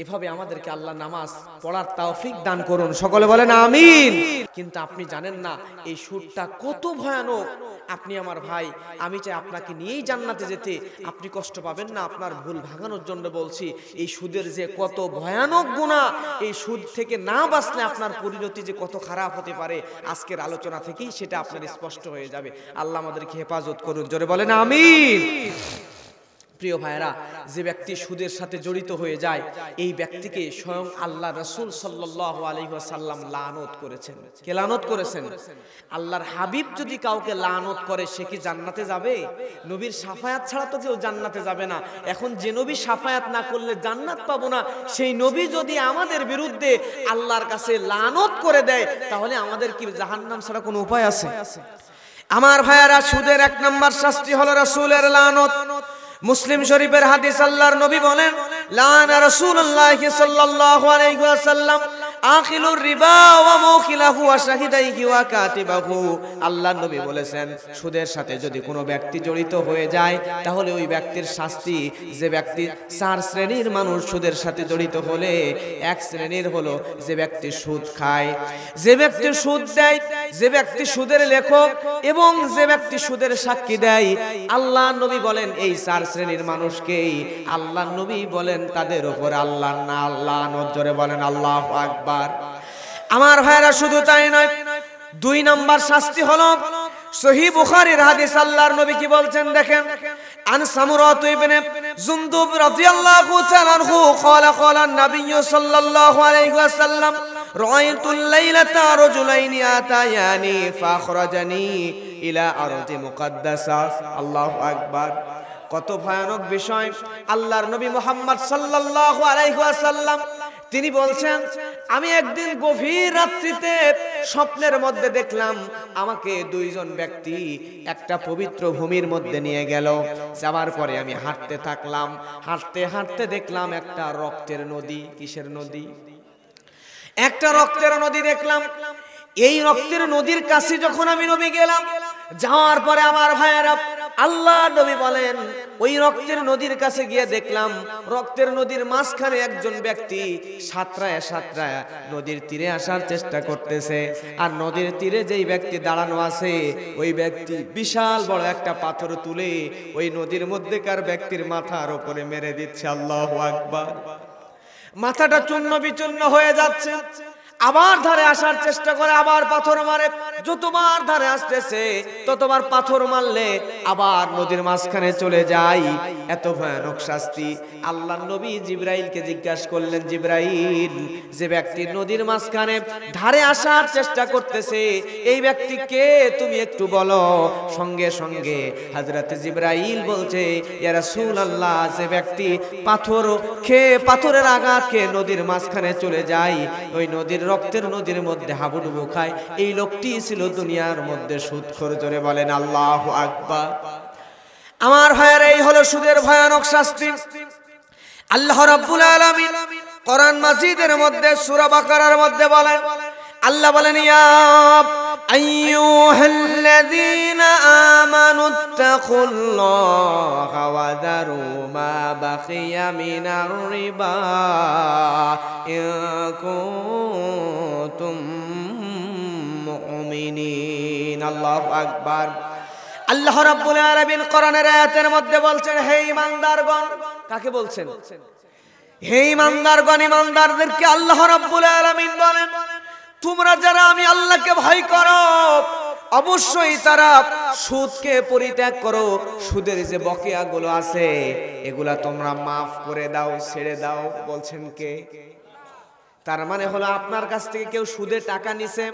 [SPEAKER 1] এভাবে আমাদেরকে আল্লাহ নামাজ পড়ার তৌফিক দান করুন, সকলে বলেন আমিন। কিন্তু আপনি জানেন না এই সুদটা কত ভয়ানক। আপনি আমার ভাই, আমি চাই আপনাকে নিয়েই জান্নাতে যেতে, আপনি কষ্ট পাবেন না। আপনার ভুল ভাঙানোর জন্য বলছি, এই সুদের যে কত ভয়ানক গুনাহ, এই সুদ থেকে না বাঁচলে আপনার পরিণতি যে কত খারাপ হতে পারে, আজকের আলোচনা থেকেই সেটা আপনার স্পষ্ট হয়ে যাবে। আল্লাহ আমাদেরকে হেফাজত করুন, জোরে বলেন আমিন। প্রিয় ভাইরা, যে ব্যক্তি সুদের সাথে জড়িত হয়ে যায়, এই ব্যক্তিকে স্বয়ং আল্লাহ রাসূল সাল্লাল্লাহু আলাইহি ওয়াসাল্লাম লানত করেছেন। কে লানত করেছেন? আল্লাহর হাবিব যদি কাউকে লানত করে, সে কি জান্নাতে যাবে? নবীর শাফায়াত ছাড়া তো কেউ জান্নাতে যাবে না। এখন যে নবী শাফায়াত না করলে জান্নাত পাবো না, সেই নবী যদি আমাদের বিরুদ্ধে আল্লাহর কাছে লানত করে দেয়, তাহলে আমাদের কি জাহান্নাম ছাড়া কোনো উপায় আছে? আমার ভাইয়ারা, সুদের 1 নম্বর শাস্তি হলো রাসূলের লানত। মুসলিম শরীফের হাদিস, আল্লাহর নবী বলেন, লানা রাসূলুল্লাহ সাল্লাল্লাহু আলাইহি ওয়াসাল্লাম আখিলুর রিবা ওয়া মুখিলাহু ওয়া শাহিদাইহি ওয়া কাতিবাহু। আল্লাহর নবী বলেছেন, সুদের সাথে যদি কোনো ব্যক্তি জড়িত হয়ে যায়, তাহলে ওই ব্যক্তির শাস্তি, যে ব্যক্তি 4 শ্রেণীর মানুষ সুদের সাথে জড়িত হলে, 1 শ্রেণীর হলো যে ব্যক্তি সুদ খায়, যে ব্যক্তি সুদ দেয়, যে ব্যক্তি সুদের লেখক এবং যে ব্যক্তি সুদের সাক্ষী দেয়। আল্লাহর নবী বলেন, এই 4 শ্রেণীর মানুষকেই আল্লাহর নবী বলেন তাদের উপর আল্লাহর না আল্লাহ নজরে বলেন আল্লাহু আকবার। আমার ভাইরা, শুধু তাই নয়, 2 নম্বর শাস্তি হলো সহিহ বুখারীর হাদিস, আল্লাহর নবী কি বলছেন দেখেন, আন সামুরাত ইবনে জুনদুব রাদিয়াল্লাহু তাআলা আনহু ক্বালা ক্বালা নবী সাল্লাল্লাহু আলাইহি ওয়াসাল্লাম রাআইতুল লাইলাতা রাজুলাইনি আতায়ানি ফাখরাজানি ইলা আরদি মুকদ্দাসা। আল্লাহু আকবার। কত ভয়ানক বিষয়। আল্লাহর নবী মুহাম্মদ সাল্লাল্লাহু আলাইহি ওয়াসাল্লাম তিনি বলছেন, আমি একদিন গভীর রাত্রিতে স্বপ্নের মধ্যে দেখলাম আমাকে 2 জন ব্যক্তি একটা পবিত্র ভূমির মধ্যে নিয়ে গেল। যাওয়ার পরে আমি হাঁটতে থাকলাম, হাঁটতে হাঁটতে দেখলাম একটা রক্তের নদী। কিসের নদী? একটা রক্তের নদী দেখলাম। এই রক্তের নদীর কাছে যখন আমি নবী গেলাম, যাওয়ার পরে আমার ভাইয়েরা, আল্লাহ নবী বলেন, ওই রক্তের নদীর কাছে গিয়ে দেখলাম রক্তের নদীর মাঝখানে একজন ব্যক্তি সাঁতরায় সাঁতরায় নদীর তীরে আসার চেষ্টা করতেছে। আর নদীর তীরে যেই ব্যক্তি দাঁড়ানো আছে, ওই ব্যক্তি বিশাল বড় একটা পাথর তুলে ওই নদীর মধ্যেকার ব্যক্তির মাথার উপরে মেরে দিচ্ছে। আল্লাহু আকবার। মাথাটা চূর্ণ বিচূর্ণ হয়ে যাচ্ছে। আবার ধারে আসার চেষ্টা করে, আবার পাথর মারে। যতবার ধারে আসতেছে ততবার পাথর মারলে আবার নদীর মাঝখানে চলে যায়। এত ভয়ানক শাস্তি। আল্লাহর নবী জিবরাইলকে জিজ্ঞাসা করলেন, জিবরাইল, যে ব্যক্তি নদীর মাঝখানে ধারে আসার চেষ্টা করতেছে, এই ব্যক্তি কে? তুমি একটু বলো। সঙ্গে সঙ্গে হযরত জিবরাইল বলছে, ইয়া রাসূলুল্লাহ, যে ব্যক্তি পাথর খেয়ে, পাথরের আঘাত খেয়ে নদীর মাঝখানে চলে যায়, ওই নদীর রক্তের নদীর মধ্যে হাবুডুবু খায়, এই লোকটি ছিল দুনিয়ার মধ্যে সুদখোর। জোরে বলেন আল্লাহু আকবার। আমার ভাইয়েরা, এই হলো সুদের ভয়ানক শাস্তি। আল্লাহ রাব্বুল আলামিন কোরআন মাজিদের মধ্যে সূরা বাকারার মধ্যে বলেন, আল্লাহ বলেন, ইয়া আইয়ুহাল্লাযীনা আমানুত্তাকুল্লাহা ওয়া যারু মা বাকিয়া মিনার রিবা ইন কুনতুম মুমিনিন। আল্লাহু আকবার। আল্লাহ রাব্বুল আলামিন কোরআনের আয়াতের মধ্যে বলছেন, হে ঈমানদারগণ। কাকে বলছেন? হে ঈমানদারগণ, ঈমানদারদেরকে আল্লাহ রাব্বুল আলামিন বলেন, তোমরা যারা আমি আল্লাহকে ভয় করো, অবশ্যই তারা সুদকে পরিত্যাগ করো। সুদের যে বকেয়াগুলো আছে এগুলা তোমরা মাফ করে দাও, ছেড়ে দাও। বলছেন কে? তার মানে হলো আপনার কাছ থেকে কেউ সুদে টাকা নিছে,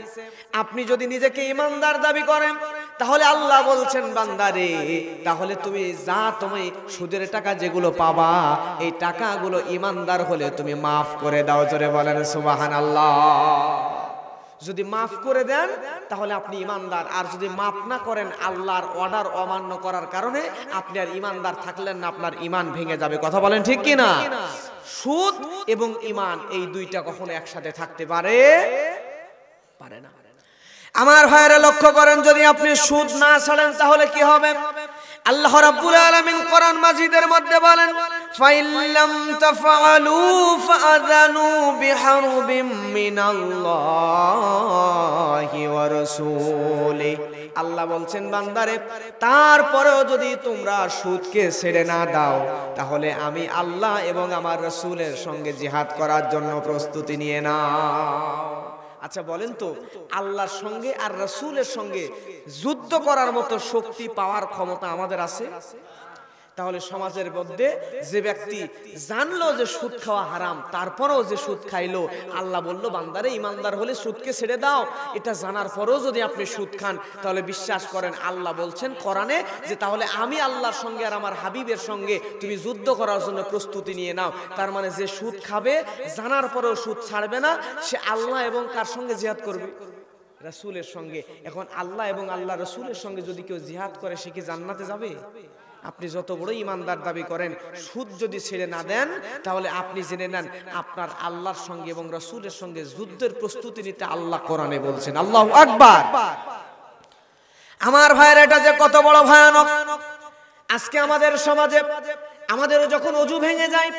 [SPEAKER 1] আপনি যদি নিজেকে ঈমানদার দাবি করেন, তাহলে আল্লাহ বলছেন, বান্দারে তাহলে তুমি সুদের টাকা যেগুলো পাবা, এই টাকাগুলো ঈমানদার হলে তুমি মাফ করে দাও। জোরে বলেন সুবহানাল্লাহ। যদি মাফ করে দেন তাহলে আপনি ঈমানদার, আর যদি মাফ না করেন আল্লাহর অর্ডার অমান্য করার কারণে আপনি আর ঈমানদার থাকলেন না, আপনার ঈমান ভেঙে যাবে। কথা বলেন ঠিক কি না? সুদ এবং ঈমান এই দুইটা কখনো একসাথে থাকতে পারে না। আমার ভাইয়েরা লক্ষ্য করেন, যদি আপনি সুদ না ছাড়েন তাহলে কি হবে? আল্লাহ রাব্বুল আলামিন কোরআন মাজিদের মধ্যে বলেন, ফাইল্লাম তাফআলু ফাআযানু বিহারবিম মিনাল্লাহি ওয়া রাসূলিহি। আল্লাহ বলছেন, বান্দারে তারপরেও যদি তোমরা সুদকে ছেড়ে না দাও, তাহলে আমি আল্লাহ এবং আমার রাসূলের সঙ্গে জিহাদ করার জন্য প্রস্তুতি নিয়ে নাও। আচ্ছা বলেন তো, আল্লাহর সঙ্গে আর রাসূলের সঙ্গে যুদ্ধ করার মতো শক্তি পাওয়ার ক্ষমতা আমাদের আছে? তাহলে সমাজের মধ্যে যে ব্যক্তি জানলো যে সুদ খাওয়া হারাম, তারপরেও যে সুদ খাইলো, আল্লাহ বললো, বান্দারে ঈমানদার হলে সুদকে ছেড়ে দাও। এটা জানার পরেও যদি আপনি সুদ খান, তাহলে বিশ্বাস করেন আল্লাহ বলছেন কোরআনে যে তাহলে আমি আল্লাহর সঙ্গে আর আমার হাবিবের সঙ্গে তুমি যুদ্ধ করার জন্য প্রস্তুতি নিয়ে নাও। তার মানে যে সুদ খাবে, জানার পরেও সুদ ছাড়বে না, সে আল্লাহ এবং কার সঙ্গে জিহাদ করবে? রাসূলের সঙ্গে। এখন আল্লাহ এবং আল্লাহ রাসূলের সঙ্গে যদি কেউ জিহাদ করে, সে কি জান্নাতে যাবে? আপনি যত বড় ঈমানদার দাবি করেন, সুদ যদি ছেড়ে না দেন, তাহলে আপনি জেনে নেন আপনার আল্লাহর সঙ্গে এবং রাসূলের সঙ্গে যুদ্ধের প্রস্তুতি নিতে আল্লাহ কোরআনে বলছেন। আল্লাহু আকবার। আমার ভাইয়ের, এটা যে কত বড় ভয়ানক। আজকে আমাদের সমাজে আমাদেরও যখন অজু ভেঙে যায়,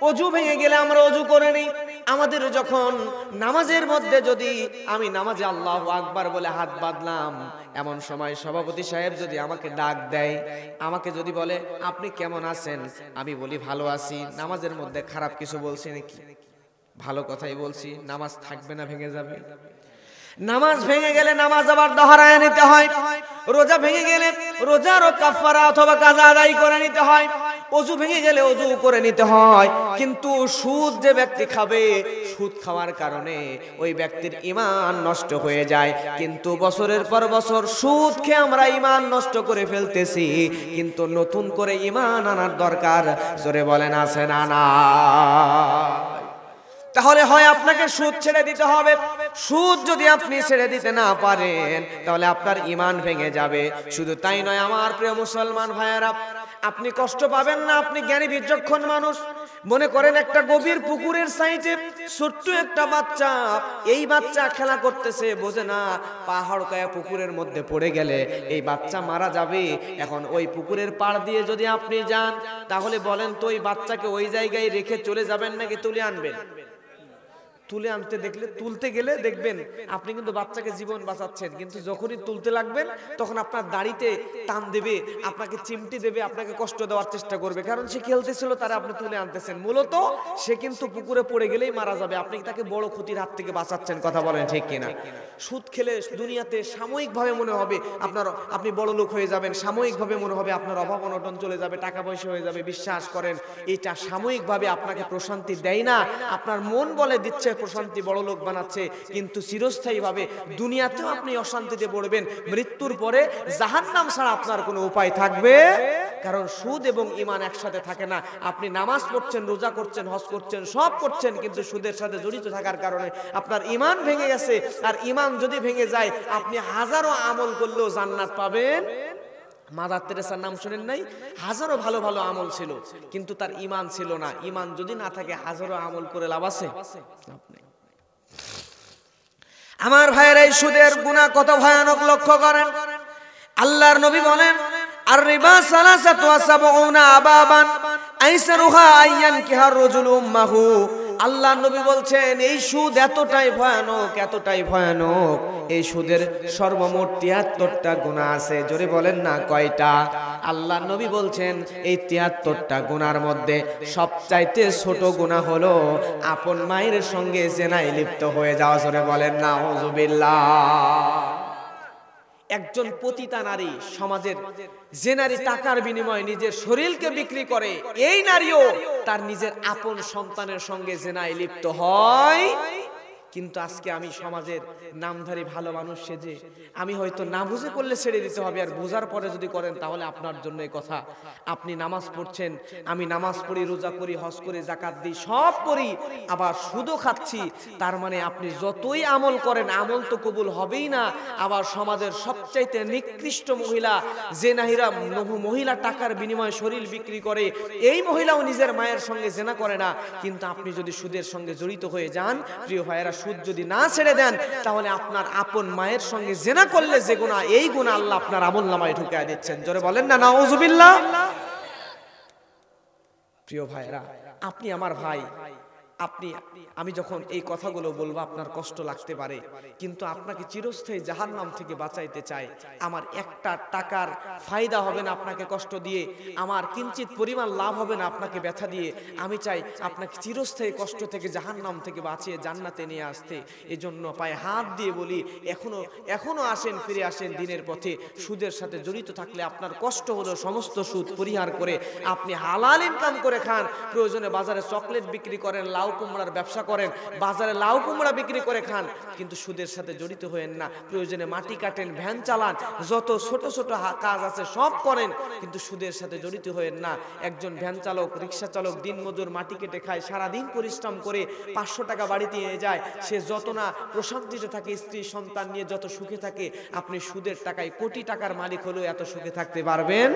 [SPEAKER 1] অজু ভেঙে গেলে আমরা অজু করে নিই। আমাদের যখন নামাজের মধ্যে যদি আমি নামাজে আল্লাহু আকবার বলে হাত বাঁধলাম, এমন সময় সভাপতি সাহেব যদি আমাকে ডাক দেয়, আমাকে যদি বলে আপনি কেমন আছেন, আমি বলি ভালো আছি, নামাজের মধ্যে খারাপ কিছু বলছি নাকি? ভালো কথাই বলছি। নামাজ থাকবে না, ভেঙে যাবে। নামাজ ভেঙে গেলে নামাজ আবার দোহরায় নিতে হয়। রোজা ভেঙে গেলে রোজারও কাফারা অথবা কাজা আদায় করে নিতে হয়। অজু ভেঙে গেলে অজু করে নিতে হয়। কিন্তু সুদ যে ব্যক্তি খাবে, সুদ খাওয়ার কারণে ওই ব্যক্তির ঈমান নষ্ট হয়ে যায়। কিন্তু বছরের পর বছর সুদ খেয়ে আমরা ঈমান নষ্ট করে ফেলতেছি, কিন্তু নতুন করে ঈমান আনার দরকার। জোরে বলেন আছে না? না। তাহলে হয় আপনাকে সুদ ছেড়ে দিতে হবে। সুদ যদি আপনি ছেড়ে দিতে না পারেন, তাহলে আপনার ঈমান ভেঙে যাবে। শুধু তাই নয় আমার প্রিয় মুসলমান ভাইয়েরা, আপনি কষ্ট পাবেন না। আপনি জ্ঞানী বিচক্ষণ মানুষ। মনে করেন একটা গভীর পুকুরের সাইডে ছোট্ট একটা বাচ্চা, এই বাচ্চা খেলা করতেছে, বোঝে না পা হড়কায় পুকুরের মধ্যে পড়ে গেলে এই বাচ্চা মারা যাবে। এখন ওই পুকুরের পাড় দিয়ে যদি আপনি যান, তাহলে বলেন তো ওই বাচ্চাকে ওই জায়গায় রেখে চলে যাবেন নাকি তুলে আনবেন? তুলে আনতে তুলতে গেলে দেখবেন আপনি কিন্তু বাচ্চাকে জীবন বাঁচাচ্ছেন, কিন্তু যখনই তুলতে লাগবেন তখন আপনার দাড়িতে টান দেবে, আপনাকে চিমটি দেবে, আপনাকে কষ্ট দেওয়ার চেষ্টা করবে, কারণ সে খেলতেছিল, তারা আপনি তুলে আনতেছেন। মূলত সে কিন্তু পুকুরে পড়ে গেলেই মারা যাবে, আপনি তাকে বড় ক্ষতির হাত থেকে বাঁচাচ্ছেন। কথা বলেন ঠিক কিনা? সুদ খেলে দুনিয়াতে সাময়িকভাবে মনে হবে আপনি বড় লোক হয়ে যাবেন, সাময়িকভাবে মনে হবে আপনার অভাব অনটন চলে যাবে, টাকা পয়সা হয়ে যাবে। বিশ্বাস করেন, এটা সাময়িকভাবে আপনাকে প্রশান্তি দেয় না। আপনার মন বলে দিচ্ছে প্রশান্তি, বড় লোক বানাচ্ছে, কিন্তু চিরস্থায়ীভাবে দুনিয়াতেও আপনি অশান্তিতে পড়বেন। মৃত্যুর পরে জাহান্নাম ছাড়া আপনার কোনো উপায় থাকবে, কারণ সুদ এবং ঈমান একসাথে থাকে না। আপনি নামাজ পড়ছেন, রোজা করছেন, হজ করছেন, সব করছেন, কিন্তু সুদের সাথে জড়িত থাকার কারণে আপনার ঈমান ভেঙে গেছে। আর ঈমান যদি ভেঙে যায়, আপনি হাজারো আমল করলেও জান্নাত পাবেন মাদার তেরেসার নাম শুনেন নাই? হাজারো ভালো ভালো আমল ছিল, কিন্তু তার ঈমান ছিল না। ঈমান যদি না থাকে হাজারো আমল করে লাভ আছে? লাভ নেই। আমার ভাইয়েরা, এই সুদের গুনাহ কত ভয়ানক লক্ষ্য করেন। আল্লাহর নবী বলেন, আর রিবা সালাসাতু ওয়া সাবউনা আবাবান আইসারুহা আইয়ান কিহার রাজুলু উম্মাহু। আল্লাহর নবী বলছেন, এই সুদ এতটাই ভয়ানক, এতটাই ভয়ানক, এই সুদের সর্বমোট ৭৩টা গুনাহ আছে। জোরে বলেন না কয়টা? আল্লাহর নবী বলছেন, এই ৭৩টা গুনার মধ্যে সবচাইতে ছোট গুনাহ হলো আপন মায়ের সঙ্গে জিনায় লিপ্ত হয়ে যাওয়া। জোরে বলেন না আউযুবিল্লাহ। একজন পতিতা নারী সমাজের, যে নারী টাকার বিনিময়ে নিজের শরীরকে বিক্রি করে, এই নারীও তার নিজের আপন সন্তানের সঙ্গে জিনায় লিপ্ত হয়। কিন্তু আজকে আমি সমাজের নামধারী ভালো মানুষ সেজে আমি হয়তো না বুঝে করলে ছেড়ে দিতে হবে, আর বোঝার পরে যদি করেন তাহলে আপনার জন্য এই কথা। আপনি নামাজ পড়ছেন, আমি নামাজ পড়ি, রোজা করি, হজ করি, যাকাত দিই, সব করি, আবার সুদও খাচ্ছি, তার মানে আপনি যতই আমল করেন আমল তো কবুল হবেই না। আবার সমাজের সবচাইতে নিকৃষ্ট মহিলা, যে নারীরা মহিলা টাকার বিনিময়ে শরীর বিক্রি করে, এই মহিলাও নিজের মায়ের সঙ্গে জেনা করে না। কিন্তু আপনি যদি সুদের সঙ্গে জড়িত হয়ে যান, প্রিয় ভাইয়েরা, সুদ যদি না ছেড়ে দেন, তাহলে আপনার আপন মায়ের সঙ্গে জেনা করলে যে গুনাহ, এই গুনাহ আল্লাহ আপনার আমলনামায় ঢুকিয়ে দিচ্ছেন। জোরে বলেন না নাউযুবিল্লাহ। প্রিয় ভাইয়েরা, আপনি আমার ভাই, আমি যখন এই কথাগুলো বলবো আপনার কষ্ট লাগতে পারে, কিন্তু আপনাকে চিরস্থায়ী জাহান্নাম থেকে বাঁচাইতে চাই। আমার একটা টাকার ফায়দা হবে না আপনাকে কষ্ট দিয়ে, আমার কিঞ্চিত পরিমাণ লাভ হবে না আপনাকে ব্যথা দিয়ে। আমি চাই আপনাকে চিরস্থায়ী কষ্ট থেকে, জাহান্নাম থেকে বাঁচিয়ে জান্নাতে নিয়ে আসতে। এজন্য পায়ে হাত দিয়ে বলি, এখনো আসেন, ফিরে আসেন দিনের পথে। সুদের সাথে জড়িত থাকলে আপনার কষ্ট হলো সমস্ত সুদ পরিহার করে আপনি হালাল ইনকাম করে খান। প্রয়োজনে বাজারে চকলেট বিক্রি করেন, লাউ কুমড়ার ব্যবসা করেন, বাজারে লাউ কুমড়া বিক্রি করে খান, কিন্তু সুদের সাথে জড়িত হয়েন না। প্রয়োজনে মাটি কাটেন, ভ্যান চালান, যত ছোট ছোট কাজ আছে সব করেন, কিন্তু সুদের সাথে জড়িত হয়েন না। একজন ভ্যান চালক, রিক্সা চালক দিনমজুর মাটি কেটে খায়, সারাদিন পরিশ্রম করে ৫০০ টাকা বাড়িতে নিয়ে যায়, সে যত না প্রশান্তিতে থাকে, স্ত্রী সন্তান নিয়ে যত সুখে থাকে, আপনি সুদের টাকায় কোটি টাকার মালিক হলেও এত সুখে থাকতে পারবেন?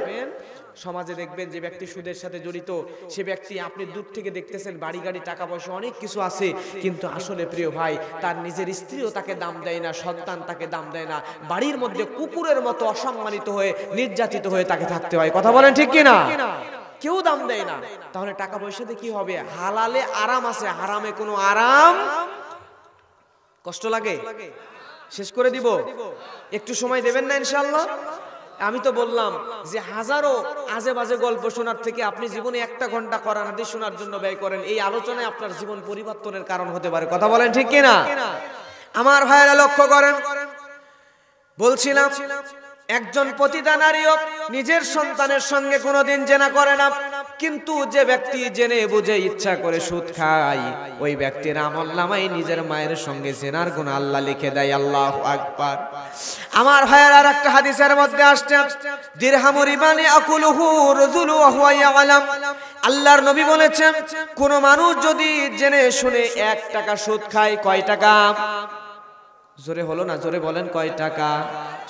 [SPEAKER 1] সমাজে দেখবেন যে ব্যক্তি সুদের সাথে জড়িত, সে ব্যক্তি আপনি দূর থেকে দেখতেছেন বাড়ি গাড়ি টাকা পয়সা অনেক কিছু আছে, কিন্তু আসলে প্রিয় ভাই, তার নিজের স্ত্রীও তাকে দাম দেয় না, সন্তান তাকে দাম দেয় না, বাড়ির মধ্যে কুকুরের মতো অসম্মানিত হয়ে, নির্যাতিত হয়ে তাকে থাকতে হয়। কথা বলেন ঠিক কিনা? কেউ দাম দেয় না। তাহলে টাকা পয়সাতে কি হবে? হালালে আরাম আছে, হারামে কোনো আরাম। কষ্ট লাগে? শেষ করে দিব? একটু সময় দেবেন না ইনশাআল্লাহ? আমি তো বললাম যে হাজারো আজে বাজে গল্প শোনার থেকে আপনি জীবনে 1 ঘন্টা কোরআন হাদিস শোনার জন্য ব্যয় করেন, এই আলোচনায় আপনার জীবন পরিবর্তনের কারণ হতে পারে। কথা বলেন ঠিক কিনা? আমার ভাইয়েরা লক্ষ্য করেন, বলছিলাম একজন পতিতা নারীও নিজের সন্তানের সঙ্গে কোনোদিন জেনা করে না, কিন্তু যে ব্যক্তি জেনে বুঝে ইচ্ছা করে সুদ খায়, ওই ব্যক্তির আমলনামায় নিজের মায়ের সঙ্গে জেনার গুনাহ আল্লাহ লিখে দেয়। আল্লাহু আকবার। আমার ভাইয়ের আর একটা হাদিসের মধ্যে আসছে, দিরহামু রিবানি আকুলুহু রাজুলু ওয়া হুয়া ইয়ালাম। আল্লাহর নবী বলেছেন, কোন মানুষ যদি জেনে শুনে 1 টাকা সুদ খায়, কয় টাকা? জোরে হলো না, জোরে বলেন কয় টাকা?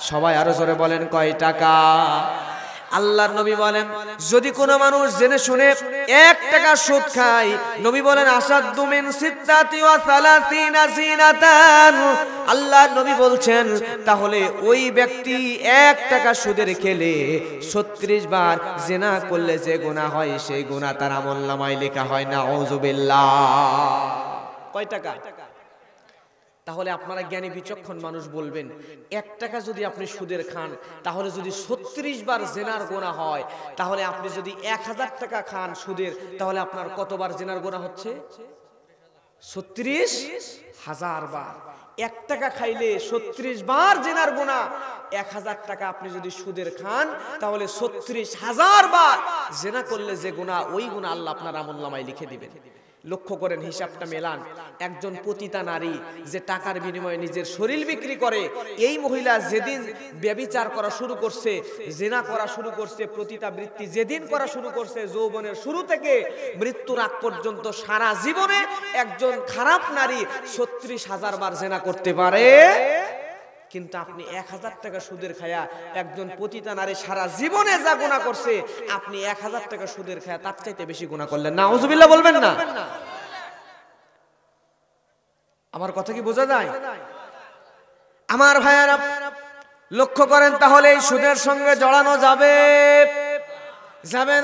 [SPEAKER 1] সবাই আরো জোরে বলেন কয় টাকা? আল্লাহর নবী বলেন, যদি কোনো মানুষ জেনে শুনে 1 টাকা সুদ খায়, নবী বলেন আসাদু মিন সিত্তাতি ওয়া সালাসিনা জিনাতান। আল্লাহর নবী বলছেন, তাহলে ওই ব্যক্তি 1 টাকা সুদের খেলে 36 বার জিনা করলে যে গুনাহ হয়, সেই গুনাহ তার আমলনামায় লেখা হয় না। আউযুবিল্লাহ। কয় টাকা? তাহলে আপনারা জ্ঞানী বিচক্ষণ মানুষ বলবেন, 1 টাকা যদি আপনি সুদের খান, তাহলে যদি 36 বার জেনার গুনাহ হয়, তাহলে আপনি যদি 1000 টাকা খান সুদের, তাহলে আপনার কতবার জেনার গুনাহ হচ্ছে? 36,000 বার। 1 টাকা খাইলে 36 বার জেনার গুনাহ। 1000 টাকা আপনি যদি সুদের খান, তাহলে 36,000 বার জেনা করলে যে গুনাহ, ওই গুনাহ আল্লাহ আপনার আমলনামায় লিখে দিবেন। লক্ষ্য করেন, হিসাবটা মেলান। একজন পতিতা নারী যে টাকার বিনিময়ে নিজের শরীর বিক্রি করে, এই মহিলা যেদিন ব্যভিচার করা শুরু করছে, জিনা করা শুরু করছে, পতিতা বৃত্তি যেদিন করা শুরু করছে, যৌবনের শুরু থেকে মৃত্যুর আগ পর্যন্ত সারা জীবনে একজন খারাপ নারী 36,000 বার জিনা করতে পারে। কিন্তু আপনি 1000 টাকা সুদের খায়া একজন পতিতা নারী সারা জীবনে যা গুনাহ করছে আপনি 1000 টাকা সুদের খায়া তার চাইতে বেশি গুনাহ করলেন। নাউজুবিল্লাহ বলবেন না? আমার কথা কি বোঝা যায়? আমার ভাইয়ারা লক্ষ্য করেন, তাহলে এই সুদের সঙ্গে জড়ানো যাবে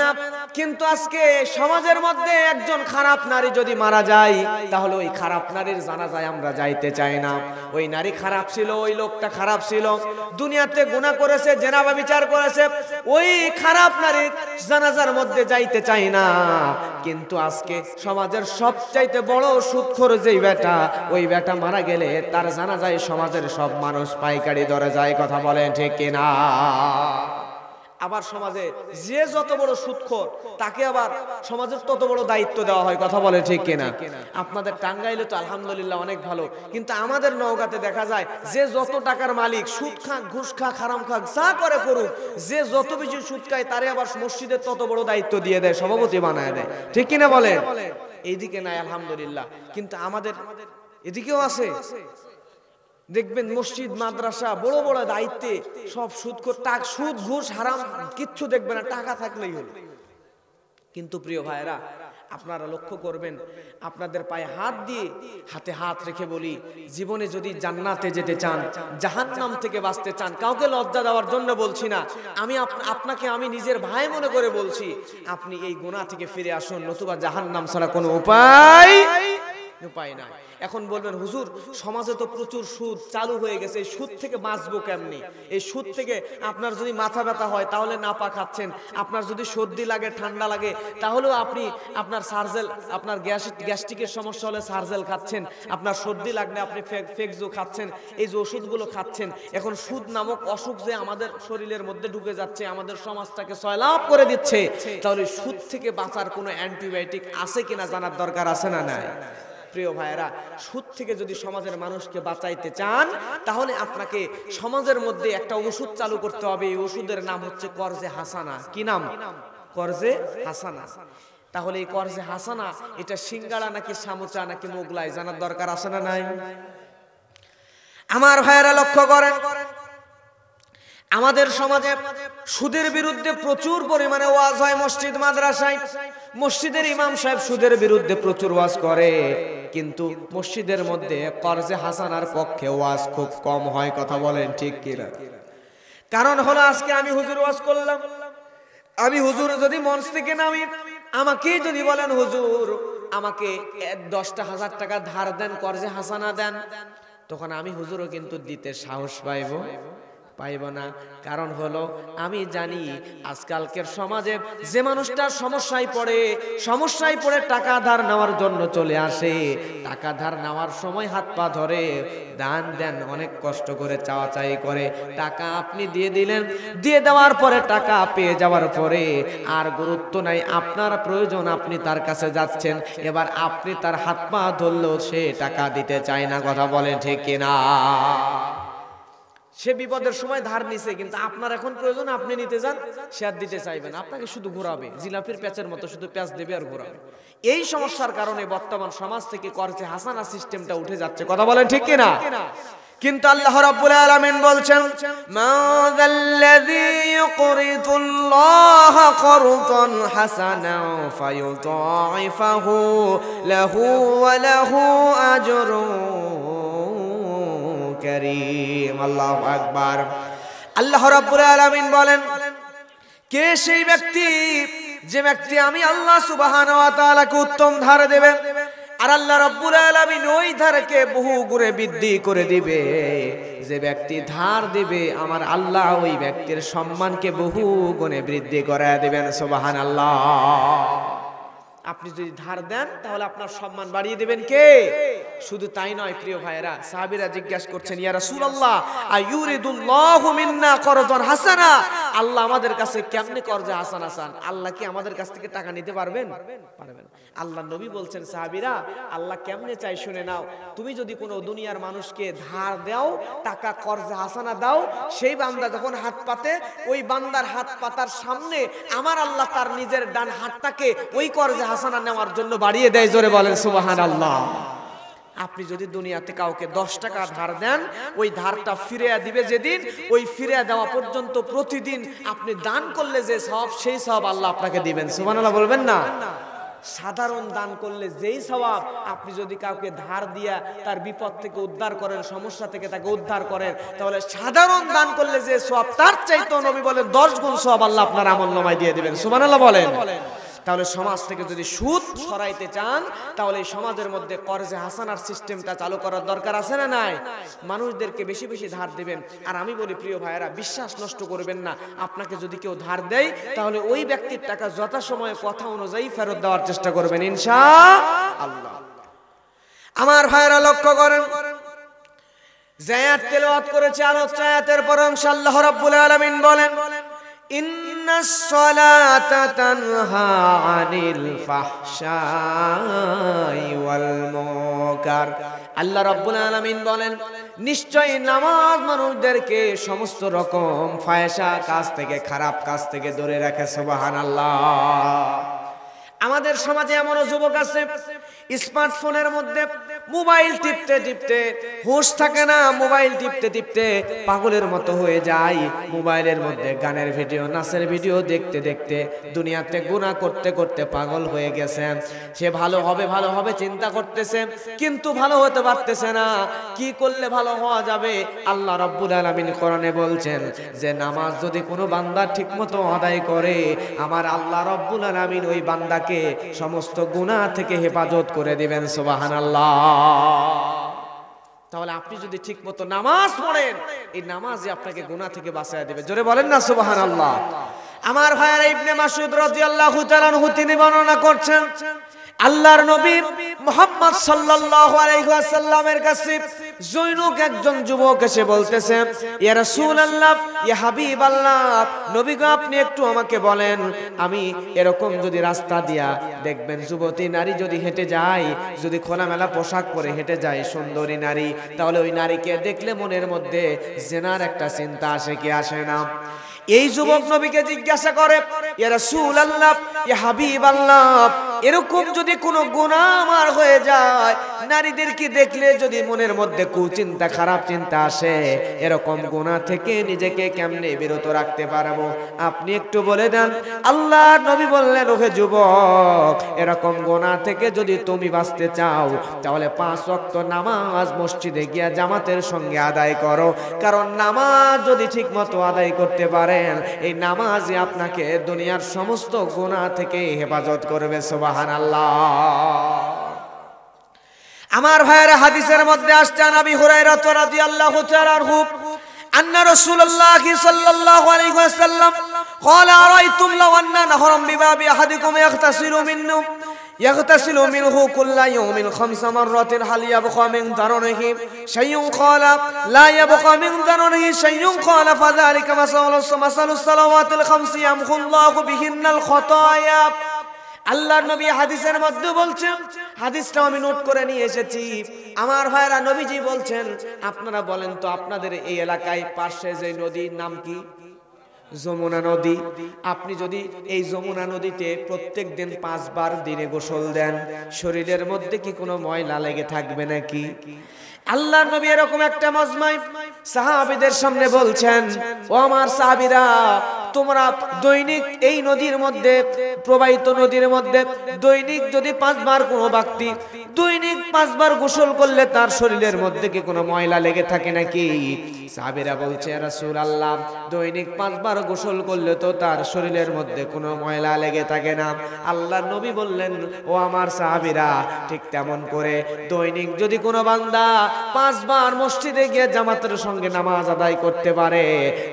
[SPEAKER 1] না। কিন্তু আজকে সমাজের মধ্যে একজন খারাপ নারী যদি মারা যায়, তাহলে ওই খারাপ নারীর জানাজায় আমরা যাইতে চাই না। ওই নারী খারাপ ছিল, ওই লোকটা খারাপ ছিল, দুনিয়াতে গুনাহ করেছে, জেনা ব্যভিচার করেছে, ওই খারাপ নারীর জানাজার মধ্যে যাইতে চাই না। কিন্তু আজকে সমাজের সবচাইতে বড় সুদখোর যেই বেটা, ওই বেটা মারা গেলে তার জানাজায় সমাজের সব মানুষ পাইকারি দরে যায়। কথা বলেন ঠিক কিনা? আবার সমাজে যে যত বড় সুদখোর তাকে আবার সমাজের তত বড় দায়িত্ব দেওয়া হয়। কথা বলে ঠিক কিনা? আপনাদের টাঙ্গাইলে তো আলহামদুলিল্লাহ অনেক ভালো, কিন্তু আমাদের নওগাঁতে দেখা যায় যে যত টাকার মালিক, সুদ খাক, ঘুষ খাক, হারাম খাক, যা করে করুক, যে যত বেশি সুদ খায় তারে আবার মসজিদের তত বড় দায়িত্ব দিয়ে দেয়, সভাপতি বানায় দেয়। ঠিক কিনা বলেন? এইদিকে নাই আলহামদুলিল্লাহ, কিন্তু আমাদের এদিকেও আছে। দেখবেন মসজিদ মাদ্রাসা বড় বড় দায়িত্বে সব সুদখোর, সুদ ঘুষ হারাম কিচ্ছু দেখবে না, টাকা থাকলেই হলো। কিন্তু প্রিয় ভাইরা, আপনারা লক্ষ্য করবেন, আপনাদের পায়ে হাত দিয়ে হাতে হাত রেখে বলি, জীবনে যদি জান্নাতে যেতে চান, জাহান্নাম থেকে বাঁচতে চান, কাউকে লজ্জা দেওয়ার জন্য বলছি না, আপনাকে আমি নিজের ভাই মনে করে বলছি, আপনি এই গুনাহ থেকে ফিরে আসুন, নতুবা জাহান্নাম ছাড়া কোনো উপায় নাই। এখন বলবেন, হুজুর সমাজে তো প্রচুর সুদ চালু হয়ে গেছে, এই সুদ থেকে বাঁচবো কেমনি? এই সুদ থেকে আপনার যদি মাথা ব্যথা হয় তাহলে নাপা খাচ্ছেন, আপনার যদি সর্দি লাগে, ঠান্ডা লাগে, তাহলেও আপনি আপনার সার্জেল, আপনার গ্যাস্ট্রিকের সমস্যা হলে সার্জেল খাচ্ছেন, আপনার সর্দি লাগলে আপনি ফেকজো খাচ্ছেন, এই যে ওষুধগুলো খাচ্ছেন। এখন সুদ নামক অসুখ যে আমাদের শরীরের মধ্যে ঢুকে যাচ্ছে, আমাদের সমাজটাকে সয়লাভ করে দিচ্ছে, তাহলে সুদ থেকে বাঁচার কোনো অ্যান্টিবায়োটিক আছে কিনা জানার দরকার আছে না নাই? প্রিয় ভাইয়েরা, সুদ থেকে যদি সমাজের মানুষকে বাঁচাইতে চান, তাহলে আপনাকে সমাজের মধ্যে একটা ওষুধ চালু করতে হবে। এই ওষুধের নাম হচ্ছে কর্জে হাসানা। কি নাম? কর্জে হাসানা। তাহলে এই কর্জে হাসানা, এটা সিঙ্গাড়া নাকি সামোচা নাকি মোগলাই জানার দরকার আছে না নাই? আমার ভাইয়েরা লক্ষ্য করেন, আমাদের সমাজে সুদের বিরুদ্ধে প্রচুর পরিমাণে ওয়াজ হয় মসজিদ মাদ্রাসায়। মসজিদের ইমাম সাহেব সুদের বিরুদ্ধে প্রচুর ওয়াজ করে, কিন্তু মসজিদের মধ্যে কর্জে হাসানার পক্ষে ওয়াজ খুব কম হয়। কথা বলেন ঠিক কিনা? কারণ হলো, আজকে আমি হুজুর ওয়াজ করলাম, আমি হুজুর যদি মঞ্চ থেকে নামি, আমাকে যদি বলেন হুজুর আমাকে 10,000 টাকা ধার দেন, কর্জে হাসানা দেন, তখন আমি হুজুরও কিন্তু দিতে সাহস পাইব না। কারণ হলো, আমি জানি আজকালকের সমাজে যে মানুষটা সমস্যায় পড়ে টাকা ধার নেওয়ার জন্য চলে আসে, টাকা ধার নেওয়ার সময় হাত পা ধরে, দান দেন, অনেক কষ্ট করে চাওয়াচাই করে, টাকা আপনি দিয়ে দিলেন, দিয়ে দেওয়ার পরে টাকা পেয়ে যাওয়ার পরে আর গুরুত্ব নাই, আপনার প্রয়োজন, আপনি তার কাছে যাচ্ছেন, এবার আপনি তার হাত পা ধরলেও সে টাকা দিতে চায় না। কথা বলেন ঠিক কিনা? সে বিপদের সময় ধার নিছে, কিন্তু আপনার এখন প্রয়োজন, আপনি নিতে যান, সে আর দিতে চাইবেন, আপনাকে শুধু ঘোরাবে, জিলাপির প্যাচের মতো শুধু প্যাচ দেবে আর ঘোরাবে। এই সমস্যার কারণে বর্তমান সমাজ থেকে কর্জে হাসানা সিস্টেমটা উঠে যাচ্ছে। কথা বলেন ঠিক কিনা? কিন্তু আল্লাহ রাব্বুল আলামিন বলছেন, মাযাল্লাযী ইউকরিদুল্লাহা করদান হাসানাও ফায়ুদাইফাহু লাহু ওয়া লাহু আজরুন কারীম। আল্লাহু আকবার। আল্লাহ রাব্বুল আলামিন বলেন, কে সেই ব্যক্তি, যে ব্যক্তি আমি আল্লাহ সুবহানাহু ওয়া তাআলাকে উত্তম ধার দেবে, আর আল্লাহ রাব্বুল আলামিন ওই ধারকে বহু গুণে বৃদ্ধি করে দিবে। যে ব্যক্তি ধার দিবে, আমার আল্লাহ ওই ব্যক্তির সম্মানকে বহু গুণে বৃদ্ধি করে দিবেন। সুবহানাল্লাহ। আপনি যদি ধার দেন, তাহলে আপনার সম্মান বাড়িয়ে দিবেন কে? শুধু তাই নয় প্রিয় ভাইয়েরা, সাহাবীরা জিজ্ঞাসা করছেন, ইয়া রাসূলুল্লাহ আইয়ুরিদুল্লাহু মিন্না করদান হাসানা, আল্লাহ আমাদের কাছে কেমনে কর্জে হাসানা চান? আল্লাহ কি আমাদের কাছ থেকে টাকা নিতে পারবেন? পারবেন। আল্লাহ নবী বলছেন, সাহাবীরা আল্লাহ কেমনে চাই শুনে নাও, তুমি যদি কোনো দুনিয়ার মানুষকে ধার দাও, টাকা কর্জে হাসানা দাও, সেই বান্দা যখন হাত পাতে, ওই বান্দার হাত পাতার সামনে আমার আল্লাহ তার নিজের ডান হাতটাকে ওই কর্জে হাসানা নেওয়ার জন্য বাড়িয়ে দেয়। জোরে বলেন সুবহানাল্লাহ। আপনি যদি দুনিয়াতে কাউকে 10 টাকা ধার দেন, ওই ধারটা ফিরিয়ে দিবে যেদিন, ওই ফিরিয়ে দেওয়া পর্যন্ত প্রতিদিন আপনি দান করলে যে সওয়াব, সেই সওয়াব আল্লাহ আপনাকে দিবেন। সুবহানাল্লাহ বলবেন না? সাধারণ দান করলে যেই সওয়াব, আপনি যদি কাউকে ধার দিয়া তার বিপদ থেকে উদ্ধার করেন, সমস্যা থেকে তাকে উদ্ধার করেন, তাহলে সাধারণ দান করলে যে সওয়াব, তার চাইতেও নবী বলেন 10 গুণ সওয়াব আল্লাহ আপনার আমলনামায় দিয়ে দিবেন। সুবহানাল্লাহ বলেন। তাহলে সমাজ থেকে যদি সুদ সরাইতে চান, তাহলে এই সমাজের মধ্যে কর্জে হাসানার সিস্টেমটা চালু করার দরকার আছে না নাই? মানুষদেরকে বেশি বেশি ধার দিবেন। আর আমি বলি প্রিয় ভাইয়েরা, বিশ্বাস নষ্ট করবেন না। আপনাকে যদি কেউ ধার দেয়, তাহলে ওই ব্যক্তির টাকা যথাসময়ে কথা অনুযায়ী ফেরত দেওয়ার চেষ্টা করবেন ইনশাআল্লাহ। আমার ভাইয়েরা লক্ষ্য করেন, যে আয়াত তেলাওয়াত করেছে, আলোচ্য আয়াতের পর ইনশাআল্লাহ রাব্বুল আলামিন বলেন, ইন্নাস সালাতা তানহা আনিল ফাহশাই ওয়াল মুনকার। আল্লাহ রাব্বুল আলামিন বলেন, নিশ্চয়ই নামাজ মানুষদেরকে সমস্ত রকম ফায়সা কাজ থেকে, খারাপ কাজ থেকে দূরে রাখে। সুবহানাল্লাহ। আমাদের সমাজে এমনও যুবক আছে, স্মার্টফোনের মধ্যে মোবাইল টিপতে টিপতে হুঁশ থাকে না, মোবাইল টিপতে টিপতে পাগলের মতো হয়ে যায়। মোবাইলের মধ্যে গানের ভিডিও, নাচের ভিডিও দেখতে দেখতে দুনিয়াতে গুনাহ করতে করতে পাগল হয়ে গেছে। সে ভালো হবে ভালো হবে চিন্তা করতেছে, কিন্তু ভালো হতে পারতেছে না। কি করলে ভালো হওয়া যাবে? আল্লাহ রাব্বুল আলামিন কোরআনে বলছেন যে নামাজ যদি কোনো বান্দা ঠিকমতো আদায় করে, আমার আল্লাহ রাব্বুল আলামিন ওই বান্দাকে সমস্ত গুনাহ থেকে হেফাজত করে দিবেন। সুবহানাল্লাহ। তাহলে আপনি যদি ঠিকমতো নামাজ পড়েন, এই নামাজই আপনাকে গুনাহ থেকে বাঁচিয়ে দিবে। জোরে বলেন না সুবহানাল্লাহ। আমার ভাইয়েরা, ইবনে মাসউদ রাদিয়াল্লাহু তাআলা আনহু তিনি বর্ণনা করছেন, আল্লাহর নবী মুহাম্মদ সাল্লাল্লাহু আলাইহি ওয়াসাল্লামের কাছে জৈনক একজন যুবক এসে বলতেছে, ইয়া রাসূলুল্লাহ, ইয়া হাবিবাল্লাহ, নবী গো আপনি একটু আমাকে বলেন, আমি এরকম যদি রাস্তা দিয়া দেখবেন যুবতী নারী যদি হেঁটে যায়, যদি খোলামেলা পোশাক পরে হেঁটে যায়, সুন্দরী নারী, তাহলে ওই নারীকে দেখলে মনের মধ্যে জিনার একটা চিন্তা আসে কি আসে না? এই যুবক নবীকে জিজ্ঞাসা করে, ইয়া রাসূলুল্লাহ, ইয়া হাবিবাল্লাহ, এরকম যদি কোনো গুনাহ আমার হয়ে যায়, নারীদেরকে দেখলে যদি মনের মধ্যে কুচিন্তা, খারাপ চিন্তা আসে, এরকম গুনাহ থেকে নিজেকে কেমনে বিরত রাখতে পারবো? আপনি একটু বলে দেন। আল্লাহর নবী বললেন, ওহে যুবক, এরকম গুনাহ থেকে যদি তুমি বাঁচতে চাও, তাহলে 5 ওয়াক্ত নামাজ মসজিদে গিয়া জামাতের সঙ্গে আদায় করো। কারণ নামাজ যদি ঠিকমতো আদায় করতে পারে, এই নামাজই আপনাকে দুনিয়ার সমস্ত গুনাহ থেকে হেফাজত করবে। সুবহানাল্লাহ। আমার ভাইয়েরা, হাদিসের মধ্যে আসছে, নবী হুরায়রা রাদিয়াল্লাহু তাআলা আনহু আন্না রাসূলুল্লাহ সাল্লাল্লাহু আলাইহি ওয়াসাল্লাম قال أرأيتم لو أن نهرا بباب أحدكم يغتسل منه كل يوم 5 مرات هل يبقى من درنه شيء؟ قال لا يبقى من درنه شيء. قال فذلك مثل الصلوات الخمس يمحو الله بهن الخطايا. আল্লাহর নবী হাদিসের মধ্যে বলছেন, হাদিসটা আমি নোট করে নিয়ে এসেছি। আমার ভাইরা, নবীজি বলছেন, আপনারা বলেন তো, আপনাদের এই এলাকায় পাশে যে নদীর নাম কি? যমুনা নদী। আপনি যদি এই যমুনা নদীতে প্রত্যেক দিন 5 বার দিনে গোসল দেন, শরীরের মধ্যে কি কোনো ময়লা লেগে থাকবে নাকি? আল্লাহর নবী এরকম একটা মজমায় সাহাবীদের সামনে বলছেন, ও আমার সাহাবীরা, তোমরা দৈনিক এই নদীর মধ্যে, প্রবাহিত নদীর মধ্যে দৈনিক যদি 5 বার কোনো ব্যক্তি দৈনিক 5 বার গোসল করলে তার শরীরের মধ্যে কি কোনো ময়লা লেগে থাকে নাকি? সাহাবীরা বলছে, ইয়া রাসূলুল্লাহ, দৈনিক 5 বার গোসল করলে তো তার শরীরের মধ্যে কোনো ময়লা লেগে থাকে না। আল্লাহর নবী বললেন, ও আমার সাহাবীরা, ঠিক তেমন করে দৈনিক যদি কোনো বান্দা 5 বার মসজিদে গিয়ে জামাতের সঙ্গে নামাজ আদায় করতে পারে,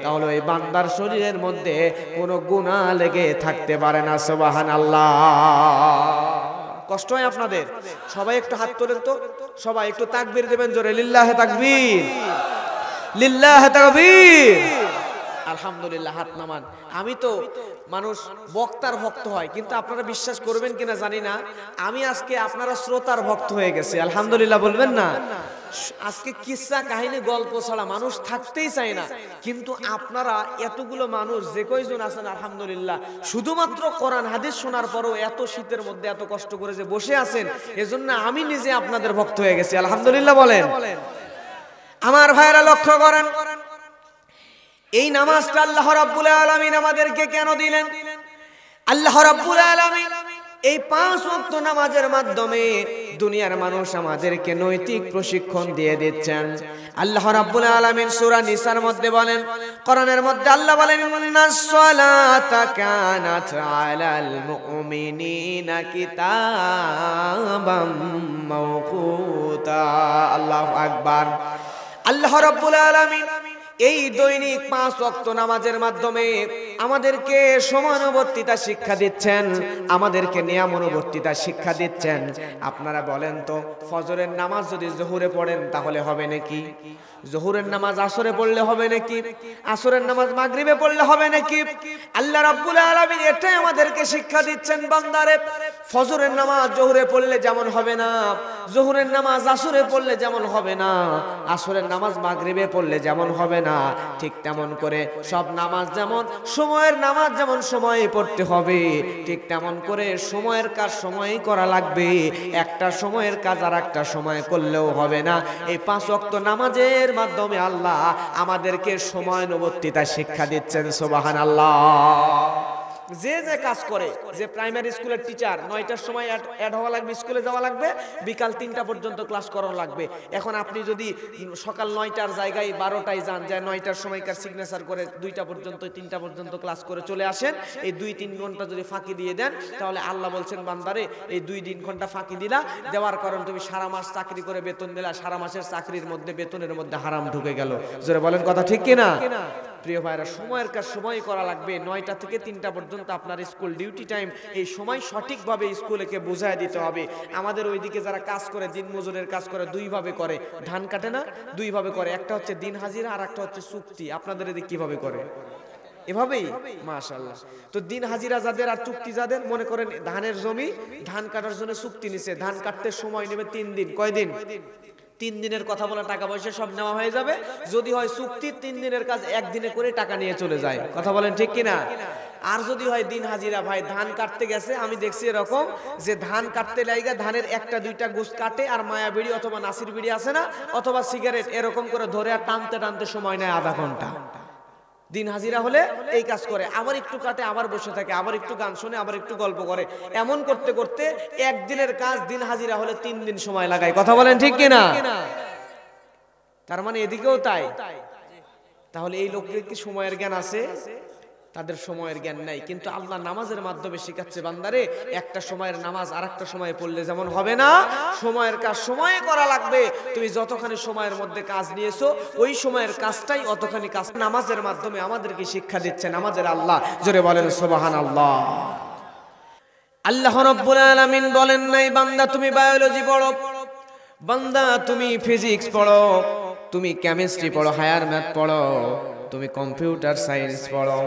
[SPEAKER 1] তাহলে ওই বান্দার শরীরের মধ্যে কোনো গুনাহ লেগে থাকতে পারে না। সুবহানাল্লাহ। কষ্ট হয় আপনাদের? সবাই একটু হাত তোলেন তো, সবাই একটু তাকবীর দেবেন জোরে, লিল্লাহে তাকবীর, লিল্লাহে তাকবীর। আলহামদুলিল্লাহ, হাত নামান। আমি তো মানুষ বক্তার ভক্ত হয়, কিন্তু আপনারা বিশ্বাস করবেন কিনা জানি না, আমি আজকে আপনারা শ্রোতার ভক্ত হয়ে গেছি। আলহামদুলিল্লাহ বলবেন না? আজকে কিসসা কাহিনী গল্প ছাড়া মানুষ থাকতেই চায় না, কিন্তু আপনারা এতগুলো মানুষ যে কয়জন আছেন আলহামদুলিল্লাহ, শুধুমাত্র কোরআন হাদিস শোনার পরও এত শীতের মধ্যে এত কষ্ট করে যে বসে আছেন, এজন্য আমি নিজে আপনাদের ভক্ত হয়ে গেছি। আলহামদুলিল্লাহ বলেন। আমার ভাইরা লক্ষ্য করেন, এই নামাজটা আল্লাহ রাব্বুল আলামিন আমাদেরকে কেন দিলেন? আল্লাহ রাব্বুল আলামিন এই 5 ওয়াক্ত নামাজের মাধ্যমে দুনিয়ার মানুষ আমাদেরকে নৈতিক প্রশিক্ষণ দিয়ে দিচ্ছেন। আল্লাহ রাব্বুল আলামিন সূরা নিসার মধ্যে বলেন, কোরআনের মধ্যে আল্লাহ বলেন, ইন্নাস সালাতা কানাত আলাল মুমিনিনা কিতাবাম মাওকুতা। আল্লাহু আকবার। আল্লাহ রাব্বুল আলামিন এই দৈনিক 5 ওয়াক্ত নামাজের মাধ্যমে আমাদেরকে সমানুবর্তিতা শিক্ষা দিচ্ছেন, আমাদেরকে নিয়মানুবর্তিতা শিক্ষা দিচ্ছেন। আপনারা বলেন তো, ফজরের নামাজ যদি জোহরে পড়েন তাহলে হবে নাকি? জোহরের নামাজ আসরে পড়লে হবে নাকি? আসরের নামাজ মাগরিবে পড়লে হবে নাকি? আল্লাহ রাব্বুল আলামিন এটাই আমাদেরকে শিক্ষা দিচ্ছেন, বান্দারে ফজরের নামাজ জোহরে পড়লে যেমন হবে না, জোহরের নামাজ আসরে পড়লে যেমন হবে না, আসরের নামাজ মাগরিবে পড়লে যেমন হবে না, ঠিক তেমন করে সব নামাজ যেমন সময়ের নামাজ যেমন সময়ে পড়তে হবে, ঠিক তেমন করে সময়ের কাজ সময়ই করা লাগবে। একটা সময়ের কাজ আর একটা সময় করলেও হবে না। এই 5 ওয়াক্ত নামাজের মাধ্যমে আল্লাহ আমাদেরকে সময়ানুবর্তিতা শিক্ষা দিচ্ছেন। সুবহানাল্লাহ। যে যে কাজ করে, যে প্রাইমারি স্কুলের টিচার 9টার সময় অ্যাড হওয়া লাগবে, স্কুলে যাওয়া লাগবে, বিকাল 3টা পর্যন্ত ক্লাস করানো লাগবে। এখন আপনি যদি সকাল 9টার জায়গায় 12টায় যান, যায় 9টার সময়কার সিগনেচার করে 2টা পর্যন্ত 3টা পর্যন্ত ক্লাস করে চলে আসেন, এই 2-3 ঘন্টা যদি ফাঁকি দিয়ে দেন, তাহলে আল্লাহ বলছেন, বান্দারে এই 2-3 ঘন্টা ফাঁকি দিলা, দেওয়ার কারণ তুমি সারা মাস চাকরি করে বেতন দিলা, সারা মাসের চাকরির মধ্যে বেতনের মধ্যে হারাম ঢুকে গেল। জোরে বলেন কথা ঠিক কিনা? প্রিয় ভাইরা, সময়ের কাজ সময় করা লাগবে। 9টা থেকে 3টা পর্যন্ত আপনার স্কুল ডিউটি টাইম, এই সময় সঠিকভাবে স্কুলেকে বোঝায় দিতে হবে। আমাদের ওইদিকে যারা কাজ করে, দিন মজুরের কাজ করে, 2 ভাবে করে, ধান কাটে না, 2 ভাবে করে, একটা হচ্ছে দিন হাজিরা আর একটা হচ্ছে চুক্তি। আপনাদের এদিকে কিভাবে করে? এভাবেই, মাশাআল্লাহ। তো দিন হাজিরা যাদের আর চুক্তি যাদের, মনে করেন ধানের জমি, ধান কাটার জন্য চুক্তি নিছে, ধান কাটতে সময় নেবে 3 দিন। কয় দিন? 3 দিনের কথা বলা, টাকা পয়সা সব নেওয়া হয়ে যাবে। যদি হয় চুক্তি, 3 দিনের কাজ 1 দিনে করে টাকা নিয়ে চলে যায়। কথা বলেন ঠিক কিনা? আর যদি হয় দিন হাজিরা, ভাই ধান কাটতে গেছে, আমি দেখছি এরকম যে ধান কাটতে লাইগা ধানের 1টা 2টা গুছ কাটে, আর মায়া বিড়ি অথবা নাসির বিড়ি আছে না, অথবা সিগারেট, এরকম করে ধরে আর টানতে টানতে সময় নেয় আধা ঘন্টা। দিন হাজিরা হলে এই কাজ করে, আবার একটু কাটে, আবার বসে থাকে, আবার একটু গান শুনে, আবার একটু গল্প করে, এমন করতে করতে একদিনের কাজ দিন হাজিরা হলে 3 দিন সময় লাগায়। কথা বলেন ঠিক কিনা? তার মানে এদিকেও তাই। তাহলে এই লোকদের কি সময়ের জ্ঞান আছে? তাদের সময়ের জ্ঞান নাই। কিন্তু আল্লাহ নামাজের মাধ্যমে শিখাচ্ছে, বান্দারে একটা সময়ের নামাজ আর একটা সময়ে পড়লে যেমন হবে না, সময়ের কাজ সময়ে করা লাগবে। তুমি যতখানি সময়ের মধ্যে কাজ নিয়েছো, ওই সময়ের কাজটাই অতখানি কাজ। নামাজের মাধ্যমে আমাদেরকে শিক্ষা দিচ্ছেন আমাদের আল্লাহ। জোরে বলেন সুবহানাল্লাহ। আল্লাহ রাব্বুল আলামিন বলেন নাই, বান্দা তুমি বায়োলজি পড়ো, বান্দা তুমি ফিজিক্স পড়ো, তুমি কেমিস্ট্রি পড়ো, হায়ার ম্যাথ পড়ো, তুমি কম্পিউটার সায়েন্স পড়ো,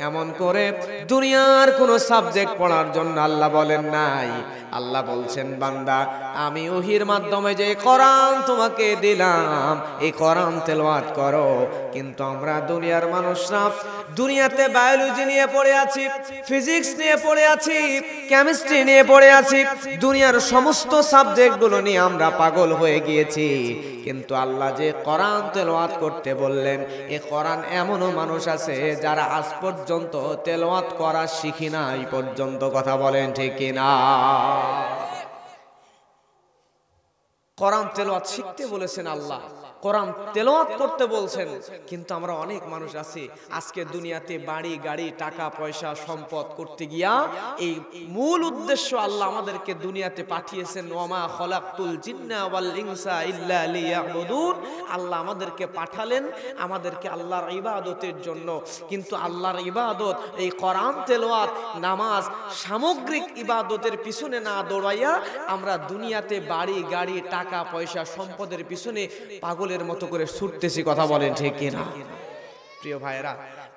[SPEAKER 1] এমন করে দুনিয়ার কোন সাবজেক্ট পড়ার জন্য আল্লাহ বলেন নাই। আল্লাহ বলছেন, বান্দা আমি ওহির মাধ্যমে যে কোরআন তোমাকে দিলাম, এই কোরআন তেলাওয়াত করো। কিন্তু আমরা দুনিয়ার মানুষরা দুনিয়াতে বায়োলজি নিয়ে পড়ে আছি, ফিজিক্স নিয়ে পড়ে আছি, কেমিস্ট্রি নিয়ে পড়ে আছি, দুনিয়ার সমস্ত সাবজেক্টগুলো নিয়ে আমরা পাগল হয়ে গিয়েছি। কিন্তু আল্লাহ যে কোরআন তেলাওয়াত করতে বললেন, এই কোরআন এমনও মানুষ আছে যারা আজ পর্যন্ত তেলাওয়াত করা শিখি না এই পর্যন্ত। কথা বলেন ঠিক কিনা? কোরআন তেলাওয়াত শিখতে বলেছেন আল্লাহ, কোরআন তেলাওয়াত করতে বলছেন, কিন্তু আমরা অনেক মানুষ আছি আজকে দুনিয়াতে বাড়ি গাড়ি টাকা পয়সা সম্পদ করতে গিয়া, এই মূল উদ্দেশ্য আল্লাহ আমাদেরকে দুনিয়াতে পাঠিয়েছেন, ওয়ামা খলাকতুল জিন্না ওয়াল ইনসা ইল্লা লিয়াবুদুন। আল্লাহ আমাদেরকে পাঠালেন আমাদেরকে আল্লাহর ইবাদতের জন্য। কিন্তু আল্লাহর ইবাদত, এই কোরআন তেলাওয়াত, নামাজ, সামগ্রিক ইবাদতের পিছনে না দৌড়াইয়া আমরা দুনিয়াতে বাড়ি গাড়ি টাকা পয়সা সম্পদের পিছনে পাগলের মতো করে ছুটতেছি। কথা বলেন ঠিক কিনা? প্রিয় ভাইরা,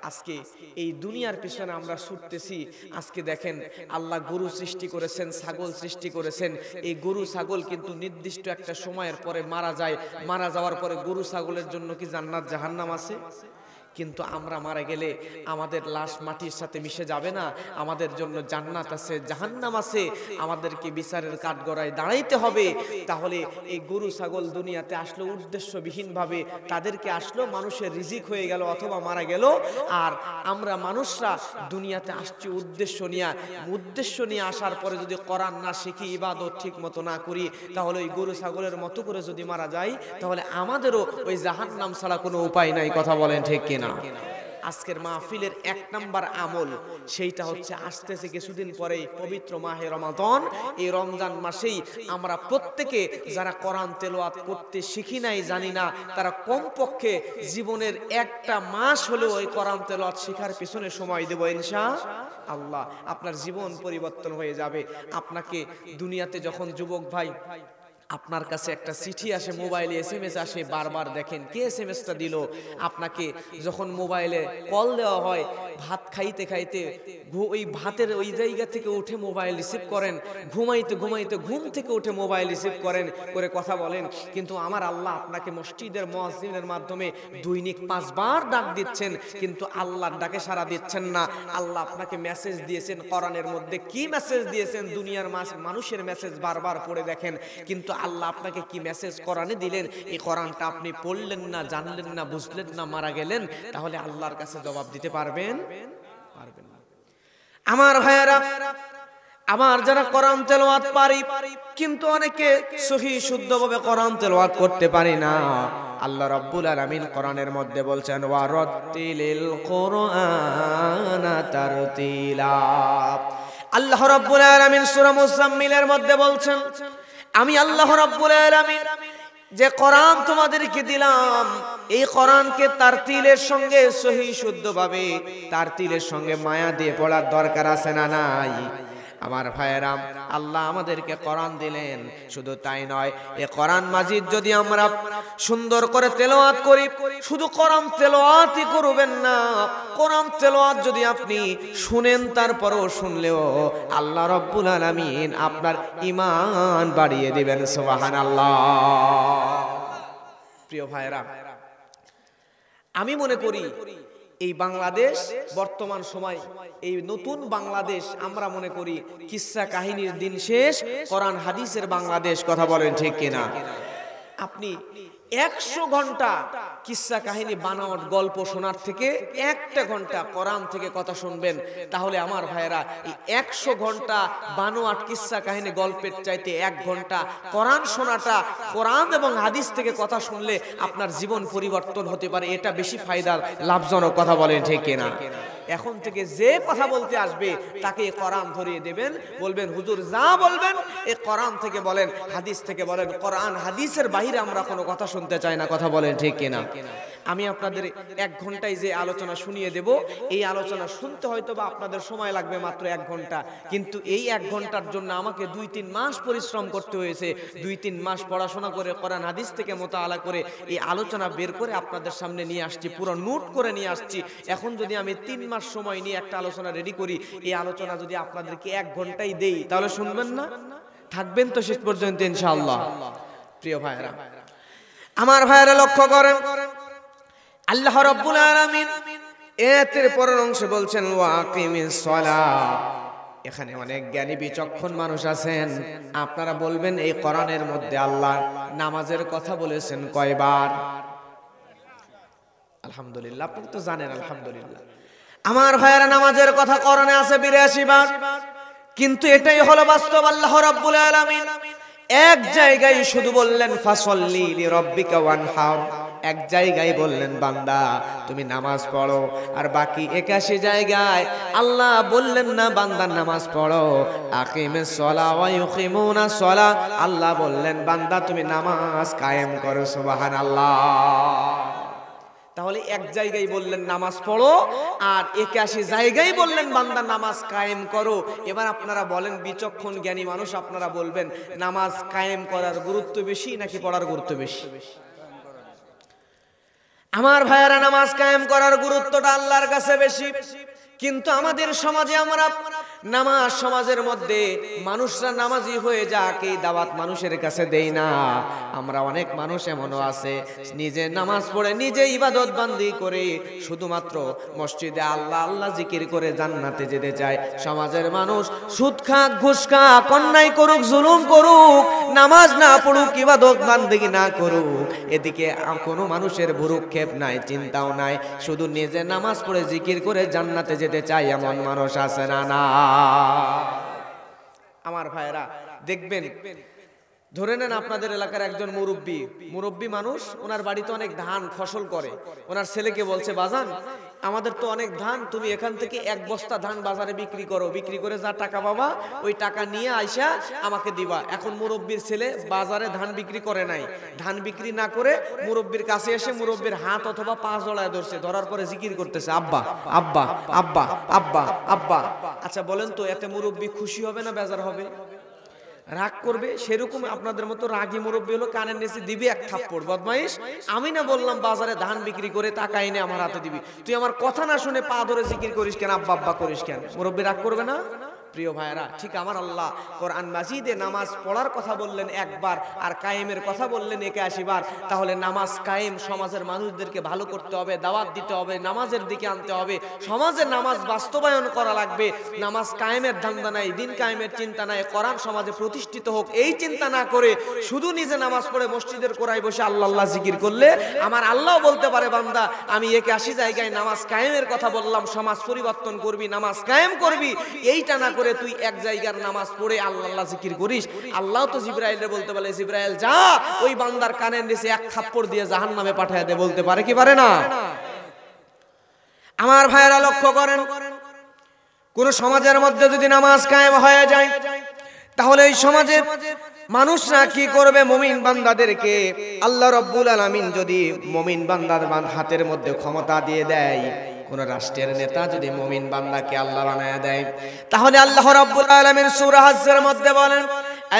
[SPEAKER 1] আজকে এই দুনিয়ার পিছনে আমরা ছুটতেছি। আজকে দেখেন আল্লাহ গরু সৃষ্টি করেছেন, ছাগল সৃষ্টি করেছেন। এই গরু ছাগল কিন্তু নির্দিষ্ট একটা সময়ের পরে মারা যায়। মারা যাওয়ার পরে গরু ছাগলের জন্য কি জান্নাত জাহান্নাম আছে? কিন্তু আমরা মারা গেলে আমাদের লাশ মাটির সাথে মিশে যাবে না। আমাদের জন্য জান্নাত আছে, জাহান্নাম আছে। আমাদেরকে বিচারের কাঠগড়ায় দাঁড়াইতে হবে। তাহলে এই গরু ছাগল দুনিয়াতে আসলো উদ্দেশ্যবিহীনভাবে, তাদেরকে আসলো মানুষের রিজিক হয়ে গেল অথবা মারা গেল। আর আমরা মানুষরা দুনিয়াতে আসছি উদ্দেশ্য নিয়ে আসার পরে যদি কোরআন না শিখি, ইবাদত ঠিক মতো না করি, তাহলে ওই গরু ছাগলের মতো করে যদি মারা যায়, তাহলে আমাদেরও ওই জাহান্নাম ছাড়া কোনো উপায় নাই। কথা বলেন ঠিক কিনা? আজকের মাহফিলের 1 নাম্বার আমল সেইটা হচ্ছে আসতেছে কিছুদিন পরেই পবিত্র মাহে রমাদান। এই রমজান মাসেই আমরা প্রত্যেকে যারা কোরআন তেলাওয়াত করতে শিখি নাই, জানি না, তারা কমপক্ষে জীবনের 1টা মাস হলেও ওই কোরআন তেলাওয়াত শেখার পিছনে সময় দেব ইনশাআল্লাহ। আপনার জীবন পরিবর্তন হয়ে যাবে। আপনাকে দুনিয়াতে যখন যুবক ভাই আপনার কাছে একটা চিঠি আসে, মোবাইলে SMS আসে, বারবার দেখেন কে SMSটা দিল। আপনাকে যখন মোবাইলে কল দেওয়া হয়, ভাত খাইতে খাইতে ওই ভাতের ওই জায়গা থেকে উঠে মোবাইল রিসিভ করেন, ঘুমাইতে ঘুমাইতে ঘুম থেকে উঠে মোবাইল রিসিভ করেন, করে কথা বলেন। কিন্তু আমার আল্লাহ আপনাকে মসজিদের মুয়াজ্জিনের মাধ্যমে দৈনিক 5 বার ডাক দিচ্ছেন, কিন্তু আল্লাহর ডাকে সাড়া দিচ্ছেন না। আল্লাহ আপনাকে মেসেজ দিয়েছেন, কোরআনের মধ্যে কি মেসেজ দিয়েছেন, দুনিয়ার মানুষের মেসেজ বারবার পড়ে দেখেন, কিন্তু আল্লাহ আপনাকে কি মেসেজ কোরআনে দিলেন, এই কোরআনটা আপনি পড়লেন না, জানলেন না, বুঝলেন না, মারা গেলেন, তাহলে আল্লাহর কাছে জবাব দিতে পারবেন? পারবেন না। আমার ভাইয়েরা, আমার যারা কোরআন তেলাওয়াত পারি, কিন্তু অনেকে সহি শুদ্ধভাবে কোরআন তেলাওয়াত করতে পারি না। আল্লাহ রাব্বুল আলামিন কোরআনের মধ্যে বলছেন, ওয়ারাত্তিলিল কুরআনা তারতিলা। আল্লাহ রাব্বুল আলামিন সূরা মুজাম্মিলের মধ্যে বলছেন, আমি আল্লাহ রাব্বুল আলামিন যে কোরআন তোমাদেরকে দিলাম, এই কোরআনকে তারতিলের সঙ্গে সহি শুদ্ধভাবে তারতিলের সঙ্গে মায়া দিয়ে পড়ার দরকার আছে না নাই? আমার ভাইয়েরা, আল্লাহ আমাদেরকে কোরআন দিলেন, শুধু তাই নয়, এই কোরআন মাজিদ যদি আমরা সুন্দর করে তেলাওয়াত করি, শুধু কোরআন তেলাওয়াতই করবেন না, কোরআন তেলাওয়াত যদি আপনি শুনেন, তারপরও শুনলেও আল্লাহ রাব্বুল আলামিন আপনার ঈমান বাড়িয়ে দিবেন। সুবহানাল্লাহ। প্রিয় ভাইয়েরা, আমি মনে করি এই বাংলাদেশ বর্তমান সময়, এই নতুন বাংলাদেশ, আমরা মনে করি কিসসা কাহিনীর দিন শেষ, কোরআন হাদিসের বাংলাদেশ। কথা বলেন ঠিক কিনা? আপনি 100 ঘন্টা কিসসা কাহিনী বানাওয়ার গল্প শোনার থেকে 1টা ঘন্টা কোরআন থেকে কথা শুনবেন, তাহলে আমার ভাইয়েরা এই 100 ঘন্টা বানোয়াট কিসসা কাহিনী গল্পের চাইতে 1 ঘন্টা কোরআন শোনাটা, কোরআন এবং হাদিস থেকে কথা শুনলে আপনার জীবন পরিবর্তন হতে পারে। এটা বেশি ফায়দার, লাভজনক। কথা বলেন ঠিক কিনা? এখন থেকে যে কথা বলতে আসবে তাকে কোরআন ধরিয়ে দেবেন, বলবেন হুজুর যা বলবেন এই কোরআন থেকে বলেন, হাদিস থেকে বলেন। কোরআন হাদিসের বাইরে আমরা কোনো কথা শুনতে চাই না। কথা বলেন ঠিক কিনা? আমি আপনাদের 1 ঘন্টায় যে আলোচনা শুনিয়ে দেব, এই আলোচনা শুনতে হয়তো বা আপনাদের সময় লাগবে মাত্র 1 ঘন্টা, কিন্তু এই 1 ঘন্টার জন্য আমাকে 2-3 মাস পরিশ্রম করতে হয়েছে। 2-3 মাস পড়াশোনা করে কোরআন হাদিস থেকে মোতালা করে এই আলোচনা বের করে আপনাদের সামনে নিয়ে আসছি, পুরো নোট করে নিয়ে আসছি। এখন যদি আমি 3 মাস সময় নিয়ে একটা আলোচনা রেডি করি, এই আলোচনা যদি আপনাদেরকে 1 ঘন্টায় দেই, তাহলে শুনবেন না? থাকবেন তো শেষ পর্যন্ত ইনশাআল্লাহ? প্রিয় ভাইরা, আমার ভাইরা লক্ষ্য করেন, আল্লাহ রাব্বুল আলামিন এর পরের অংশে বলছেন ওয়াকিমিস সালাহ। এখানে অনেক জ্ঞানী বিচক্ষণ মানুষ আছেন, আপনারা বলবেন এই কোরআনের মধ্যে আল্লাহ নামাজের কথা বলেছেন কয়বার? আলহামদুলিল্লাহ, আপনি তো জানেন। আলহামদুলিল্লাহ। আমার ভাইয়েরা, নামাজের কথা কোরআনে আছে 82 বার, কিন্তু এটাই হলো বাস্তব। আল্লাহ রাব্বুল আলামিন এক জায়গায় শুধু বললেন ফাসল্লি লিরাব্বিকা ওয়ানহার, এক জায়গায় বললেন বান্দা তুমি নামাজ পড়ো, আর বাকি 81 জায়গায় আল্লাহ বললেন না বান্দা নামাজ পড়ো। আকিমিস সালাহ ওয়া ইউকিমুনাস সালাহ, আল্লাহ বললেন বান্দা তুমি নামাজ কায়েম করো। সুবহানাল্লাহ। তাহলে এক জায়গায় বললেন নামাজ পড়ো, আর 81 জায়গায় বললেন বান্দা নামাজ কায়েম করো। এবার আপনারা বলেন, বিচক্ষণ জ্ঞানী মানুষ, আপনারা বলবেন নামাজ কায়েম করার গুরুত্ব বেশি নাকি পড়ার গুরুত্ব বেশি? আমার ভাইয়েরা, নামাজ কায়েম করার গুরুত্বটা আল্লাহর কাছে বেশি, কিন্তু আমাদের সমাজে আমরা নামাজ সমাজের মধ্যে মানুষরা নামাজি হয়ে যাক এই দাওয়াত মানুষের কাছে দেই না। আমরা অনেক মানুষ এমনও আছে নিজে নামাজ পড়ে নিজে ইবাদত বান্দি করে শুধুমাত্র মসজিদে আল্লাহ আল্লাহ জিকির করে জান্নাতে যেতে চায়। সমাজের মানুষ সুদ খাক, ঘুষ খাক, অন্যায় করুক, জুলুম করুক, নামাজ না পড়ুক, ইবাদত বান্দিগি না করুক, এদিকে কোনো মানুষের ভ্রুক্ষেপ নাই, চিন্তাও নাই, শুধু নিজে নামাজ পড়ে জিকির করে জান্নাতে যেতে চাই এমন মানুষ আছে না? না। আমার ভাইরা দেখবেন, ধরে নেন আপনাদের এলাকার একজন মুরব্বী মানুষ, ওনার বাড়িতে অনেক ধান ফসল করে, ওনার ছেলেকে বলছে, বাজান আমাদের তো অনেক ধান, তুমি এখান থেকে এক বস্তা ধান বাজারে বিক্রি করো, বিক্রি করে যা টাকা পাবা ওই টাকা নিয়ে আইসা আমাকে দিবা। এখন মুরব্বীর ছেলে বাজারে ধান বিক্রি করে নাই, ধান বিক্রি না করে মুরব্বীর কাছে এসে মুরব্বীর হাত অথবা পা জড়ায় ধরছে, ধরার পরে জিকির করতেছে, আব্বা আব্বা আব্বা আব্বা আব্বা। আচ্ছা বলেন তো, এতে মুরব্বী খুশি হবে না বেজার হবে? রাগ করবে। সেরকম আপনাদের মতো রাগী মুরব্বী হলো কানের নিচে দিবি এক থাপ্পড়, বদমাইশ আমি না বললাম বাজারে ধান বিক্রি করে টাকা এনে আমার হাতে দিবি, তুই আমার কথা না শুনে পা ধরে জিকির করিস কেন, আব্বা আব্বা করিস কেন? মুরব্বী রাগ করবে না? প্রিয় ভাইরা, ঠিক আমার আল্লাহ কোরআন মাজিদে নামাজ পড়ার কথা বললেন একবার, আর কায়েমের কথা বললেন 81 বার। তাহলে নামাজ কায়েম, সমাজের মানুষদেরকে ভালো করতে হবে, দাওয়াত দিতে হবে, নামাজের দিকে আনতে হবে, সমাজে নামাজ বাস্তবায়ন করা লাগবে। নামাজ কায়েমের ধান্দা নাই, দিন কায়েমের চিন্তা নাই, কোরআন সমাজে প্রতিষ্ঠিত হোক এই চিন্তা না করে শুধু নিজে নামাজ পড়ে মসজিদের কোরায় বসে আল্লাহ আল্লাহ জিকির করলে আমার আল্লাহ বলতে পারে, বান্দা আমি 81 জায়গায় নামাজ কায়েমের কথা বললাম, সমাজ পরিবর্তন করবি, নামাজ কায়েম করবি, এইটা না করে তুই এক জায়গার নামাজ পড়ে আল্লাহ আল্লাহ জিকির করিস। আল্লাহ তো জিবরাইলকে বলতে বলে, জিবরাইল যা ওই বান্দার কানের নিচে এক থাপ্পড় দিয়ে জাহান্নামে পাঠিয়ে দে, বলতে পারে কি পারে না? আমার ভাইয়েরা লক্ষ্য করেন, কোন সমাজের মধ্যে যদি নামাজ কায়েম হয়ে যায় তাহলে এই সমাজে মানুষরা কি করবে? মুমিন বান্দাদেরকে আল্লাহ রাব্বুল আলামিন যদি মুমিন বান্দার হাতের মধ্যে ক্ষমতা দিয়ে দেয়, কোন রাষ্ট্রের নেতা যদি মুমিন বান্দাকে আল্লাহ বানায়া দেয়, তাহলে আল্লাহ রাব্বুল আলামিন সূরা হজ্জের মধ্যে বলেন,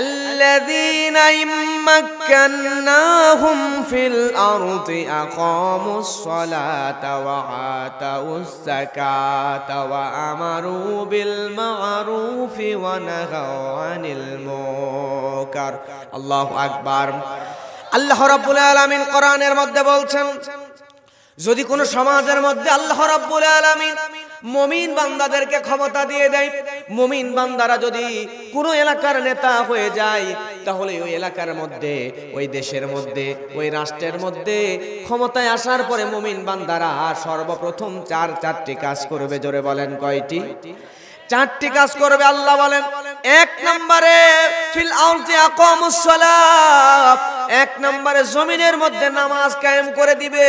[SPEAKER 1] আল্লাযীনা ইম্মাক্কান্নাহুম ফিল আরদি আকামুস সালাতা ওয়া আতাউস যাকাতা ওয়া আমারু বিল মা'রুফি ওয়া নাহাউ আনিল মুনকার। আল্লাহু আকবার। আল্লাহ রাব্বুল আলামিন কোরআনের মধ্যে বলছেন, যদি কোন সমাজের মধ্যে আল্লাহ রাব্বুল আলামিন মুমিন বান্দাদেরকে ক্ষমতা দিয়ে দেয়, মুমিন বান্দারা যদি কোন এলাকার নেতা হয়ে যায়, তাহলে ওই এলাকার মধ্যে, ওই দেশের মধ্যে, ওই রাষ্ট্রের মধ্যে ক্ষমতায় আসার পরে মুমিন বান্দারা সর্বপ্রথম চারটি কাজ করবে। জোরে বলেন কয়টি? 4টি কাজ করবে। আল্লাহ বলেন, 1 নম্বরে ফিল আরদি আকামুস সালাত, 1 নম্বরে জমিনের মধ্যে নামাজ কায়েম করে দিবে।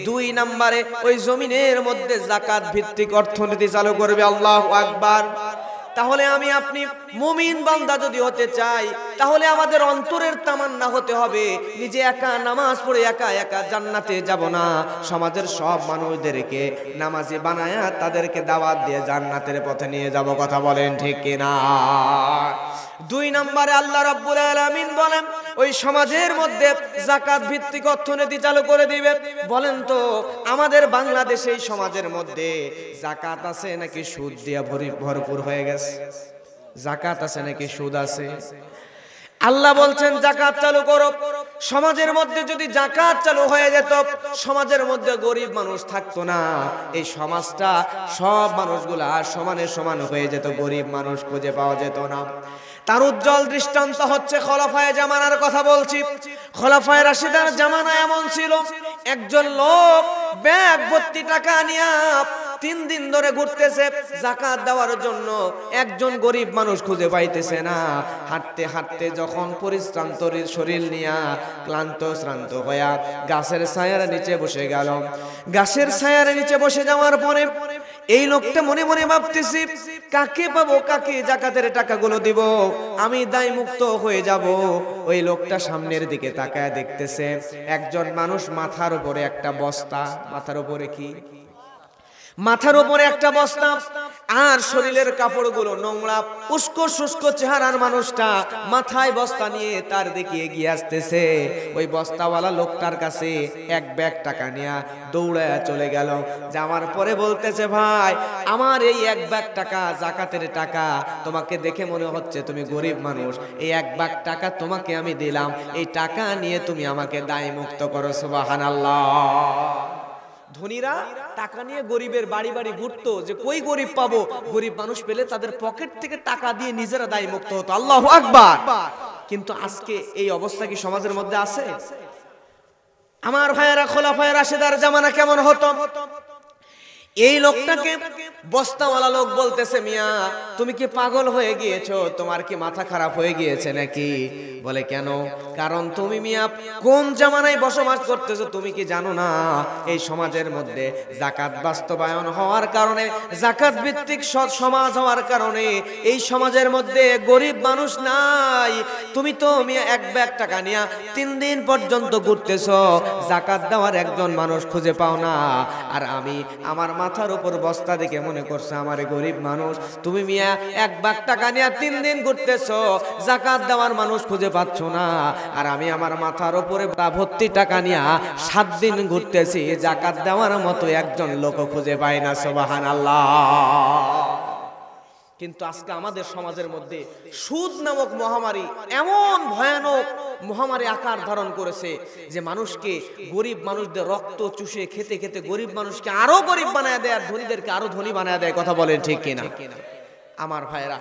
[SPEAKER 1] 2 নম্বরে ওই জমিনের মধ্যে যাকাত ভিত্তিক অর্থনীতি চালু করবে। আল্লাহু আকবার। তাহলে আমি আপনি মুমিন বান্দা যদি হতে চাই, তাহলে আমাদের অন্তরের তামান্না হতে হবে, নিজে একা নামাজ পড়ে একা একা জান্নাতে যাব না, সমাজের সব মানুষদেরকে নামাজি বানায়া তাদেরকে দাওয়াত দিয়ে জান্নাতের পথে নিয়ে যাব। কথা বলেন ঠিক কিনা? 2 নম্বরে আল্লাহ রাব্বুল আলামিন বলেন, ওই সমাজের মধ্যে যাকাত ভিত্তিক অর্থনীতি চালু করে দিবে। বলেন তো, আমাদের বাংলাদেশে এই সমাজের মধ্যে যাকাত আছে নাকি সুদ দিয়ে ভরপুর হয়ে গেছে? যাকাত আছে নাকি সুদ আছে? আল্লাহ বলছেন যাকাত চালু করো। সমাজের মধ্যে যদি যাকাত চালু হয়ে যেত, সমাজের মধ্যে গরিব মানুষ থাকতো না, এই সমাজটা সব মানুষগুলা সমানে সমান হয়ে যেত, গরিব মানুষ খুঁজে পাওয়া যেত না। তার উজ্জ্বল দৃষ্টান্ত হচ্ছে খোলাফায়ে জামানার কথা বলছি। খোলাফায়ে রাশিদার জামানা এমন ছিল, একজন লোক ব্যাগ ভর্তি টাকা নিয়ে 3 দিন ধরে ঘুরতেছে যাকাত দেওয়ার জন্য, একজন গরিব মানুষ খুঁজে পাইতেছে না। হাঁটতে হাঁটতে যখন পরিশ্রান্ত শরীর নিয়ে ক্লান্ত শ্রান্ত হয়ে গাছের ছায়ার নিচে বসে গেল, গাছের ছায়ার নিচে বসে যাওয়ার পরে এই লোকটা মনে মনে ভাবতেছি, কাকে পাবো, কাকে যাকাতের টাকাগুলো দিব, আমি দায় মুক্ত হয়ে যাব। ওই লোকটা সামনের দিকে তাকায় দেখতেছে একজন মানুষ মাথার উপরে একটা বস্তা, মাথার উপরে কি? মাথার উপরে একটা বস্তা, আর শরীরের কাপড়গুলো নোংরা, উস্কো শুষ্কো চেহারার মানুষটা মাথায় বস্তা নিয়ে তার দিকে এগিয়ে আসতেছে। ওই বস্তাওয়ালা লোকটার কাছে এক ব্যাগ টাকা নিয়ে দৌড়ায় চলে গেল। যাওয়ার পরে বলতেছে, ভাই আমার এই এক ব্যাগ টাকা যাকাতের টাকা, তোমাকে দেখে মনে হচ্ছে তুমি গরিব মানুষ, এই এক ব্যাগ টাকা তোমাকে আমি দিলাম, এই টাকা নিয়ে তুমি আমাকে দায় মুক্ত করো। সুবহানাল্লাহ। ধনীরা টাকা নিয়ে গরিবের বাড়ি বাড়ি ঘুরতো, যে কই গরিব পাবো, গরিব মানুষ পেলে তাদের পকেট থেকে টাকা দিয়ে নিজেরা দায় মুক্ত হতো। আল্লাহু আকবার। কিন্তু আজকে এই অবস্থা কি সমাজের মধ্যে আছে? আমার ভাইয়েরা, খোলাফায়ে রাশেদার জামানা কেমন হতো? এই লোকটাকে বস্তাওয়ালা লোক বলতেছে, মিয়া তুমি কি পাগল হয়ে গিয়েছো? তোমার কি মাথা খারাপ হয়ে গিয়েছে নাকি? বলে কেন? কারণ তুমি মিয়া কোন জামানায় বসবাস করতেছো তুমি কি জানো না? এই সমাজের মধ্যে যাকাত বাস্তবায়ন হওয়ার কারণে, যাকাত ভিত্তিক সমাজ হওয়ার কারণে এই সমাজের মধ্যে গরিব মানুষ নাই। তুমি তো মিয়া এক ব্যাগ টাকা নিয়ে 3 দিন পর্যন্ত ঘুরতেছো, যাকাত দেওয়ার একজন মানুষ খুঁজে পাও না। আর আমি আমার মাথার উপর বস্তা দেখে মনে করছে আমার গরিব মানুষ। তুমি মিয়া এক ব্যাগ টাকা নিয়ে 3 দিন ঘুরতেছো, যাকাত দেওয়ার মানুষ খুঁজে পাচ্ছ না। আর আমি আমার মাথার উপরে ভর্তি টাকা নিয়ে 7 দিন ঘুরতেছি, যাকাত দেওয়ার মতো একজন লোক খুঁজে পাই না। সুবহানাল্লাহ। কিন্তু আজকে আমাদের সমাজের মধ্যে সুদ নামক মহামারী এমন ভয়ানক মহামারী আকার ধারণ করেছে যে মানুষকে, গরিব মানুষদের রক্ত চুষে খেতে খেতে গরিব মানুষকে আরো গরিব বানায় দেয়, আর ধনীদেরকে আরো ধনী বানায় দেয়। কথা বলেন ঠিক কিনা আমার ভাইরা?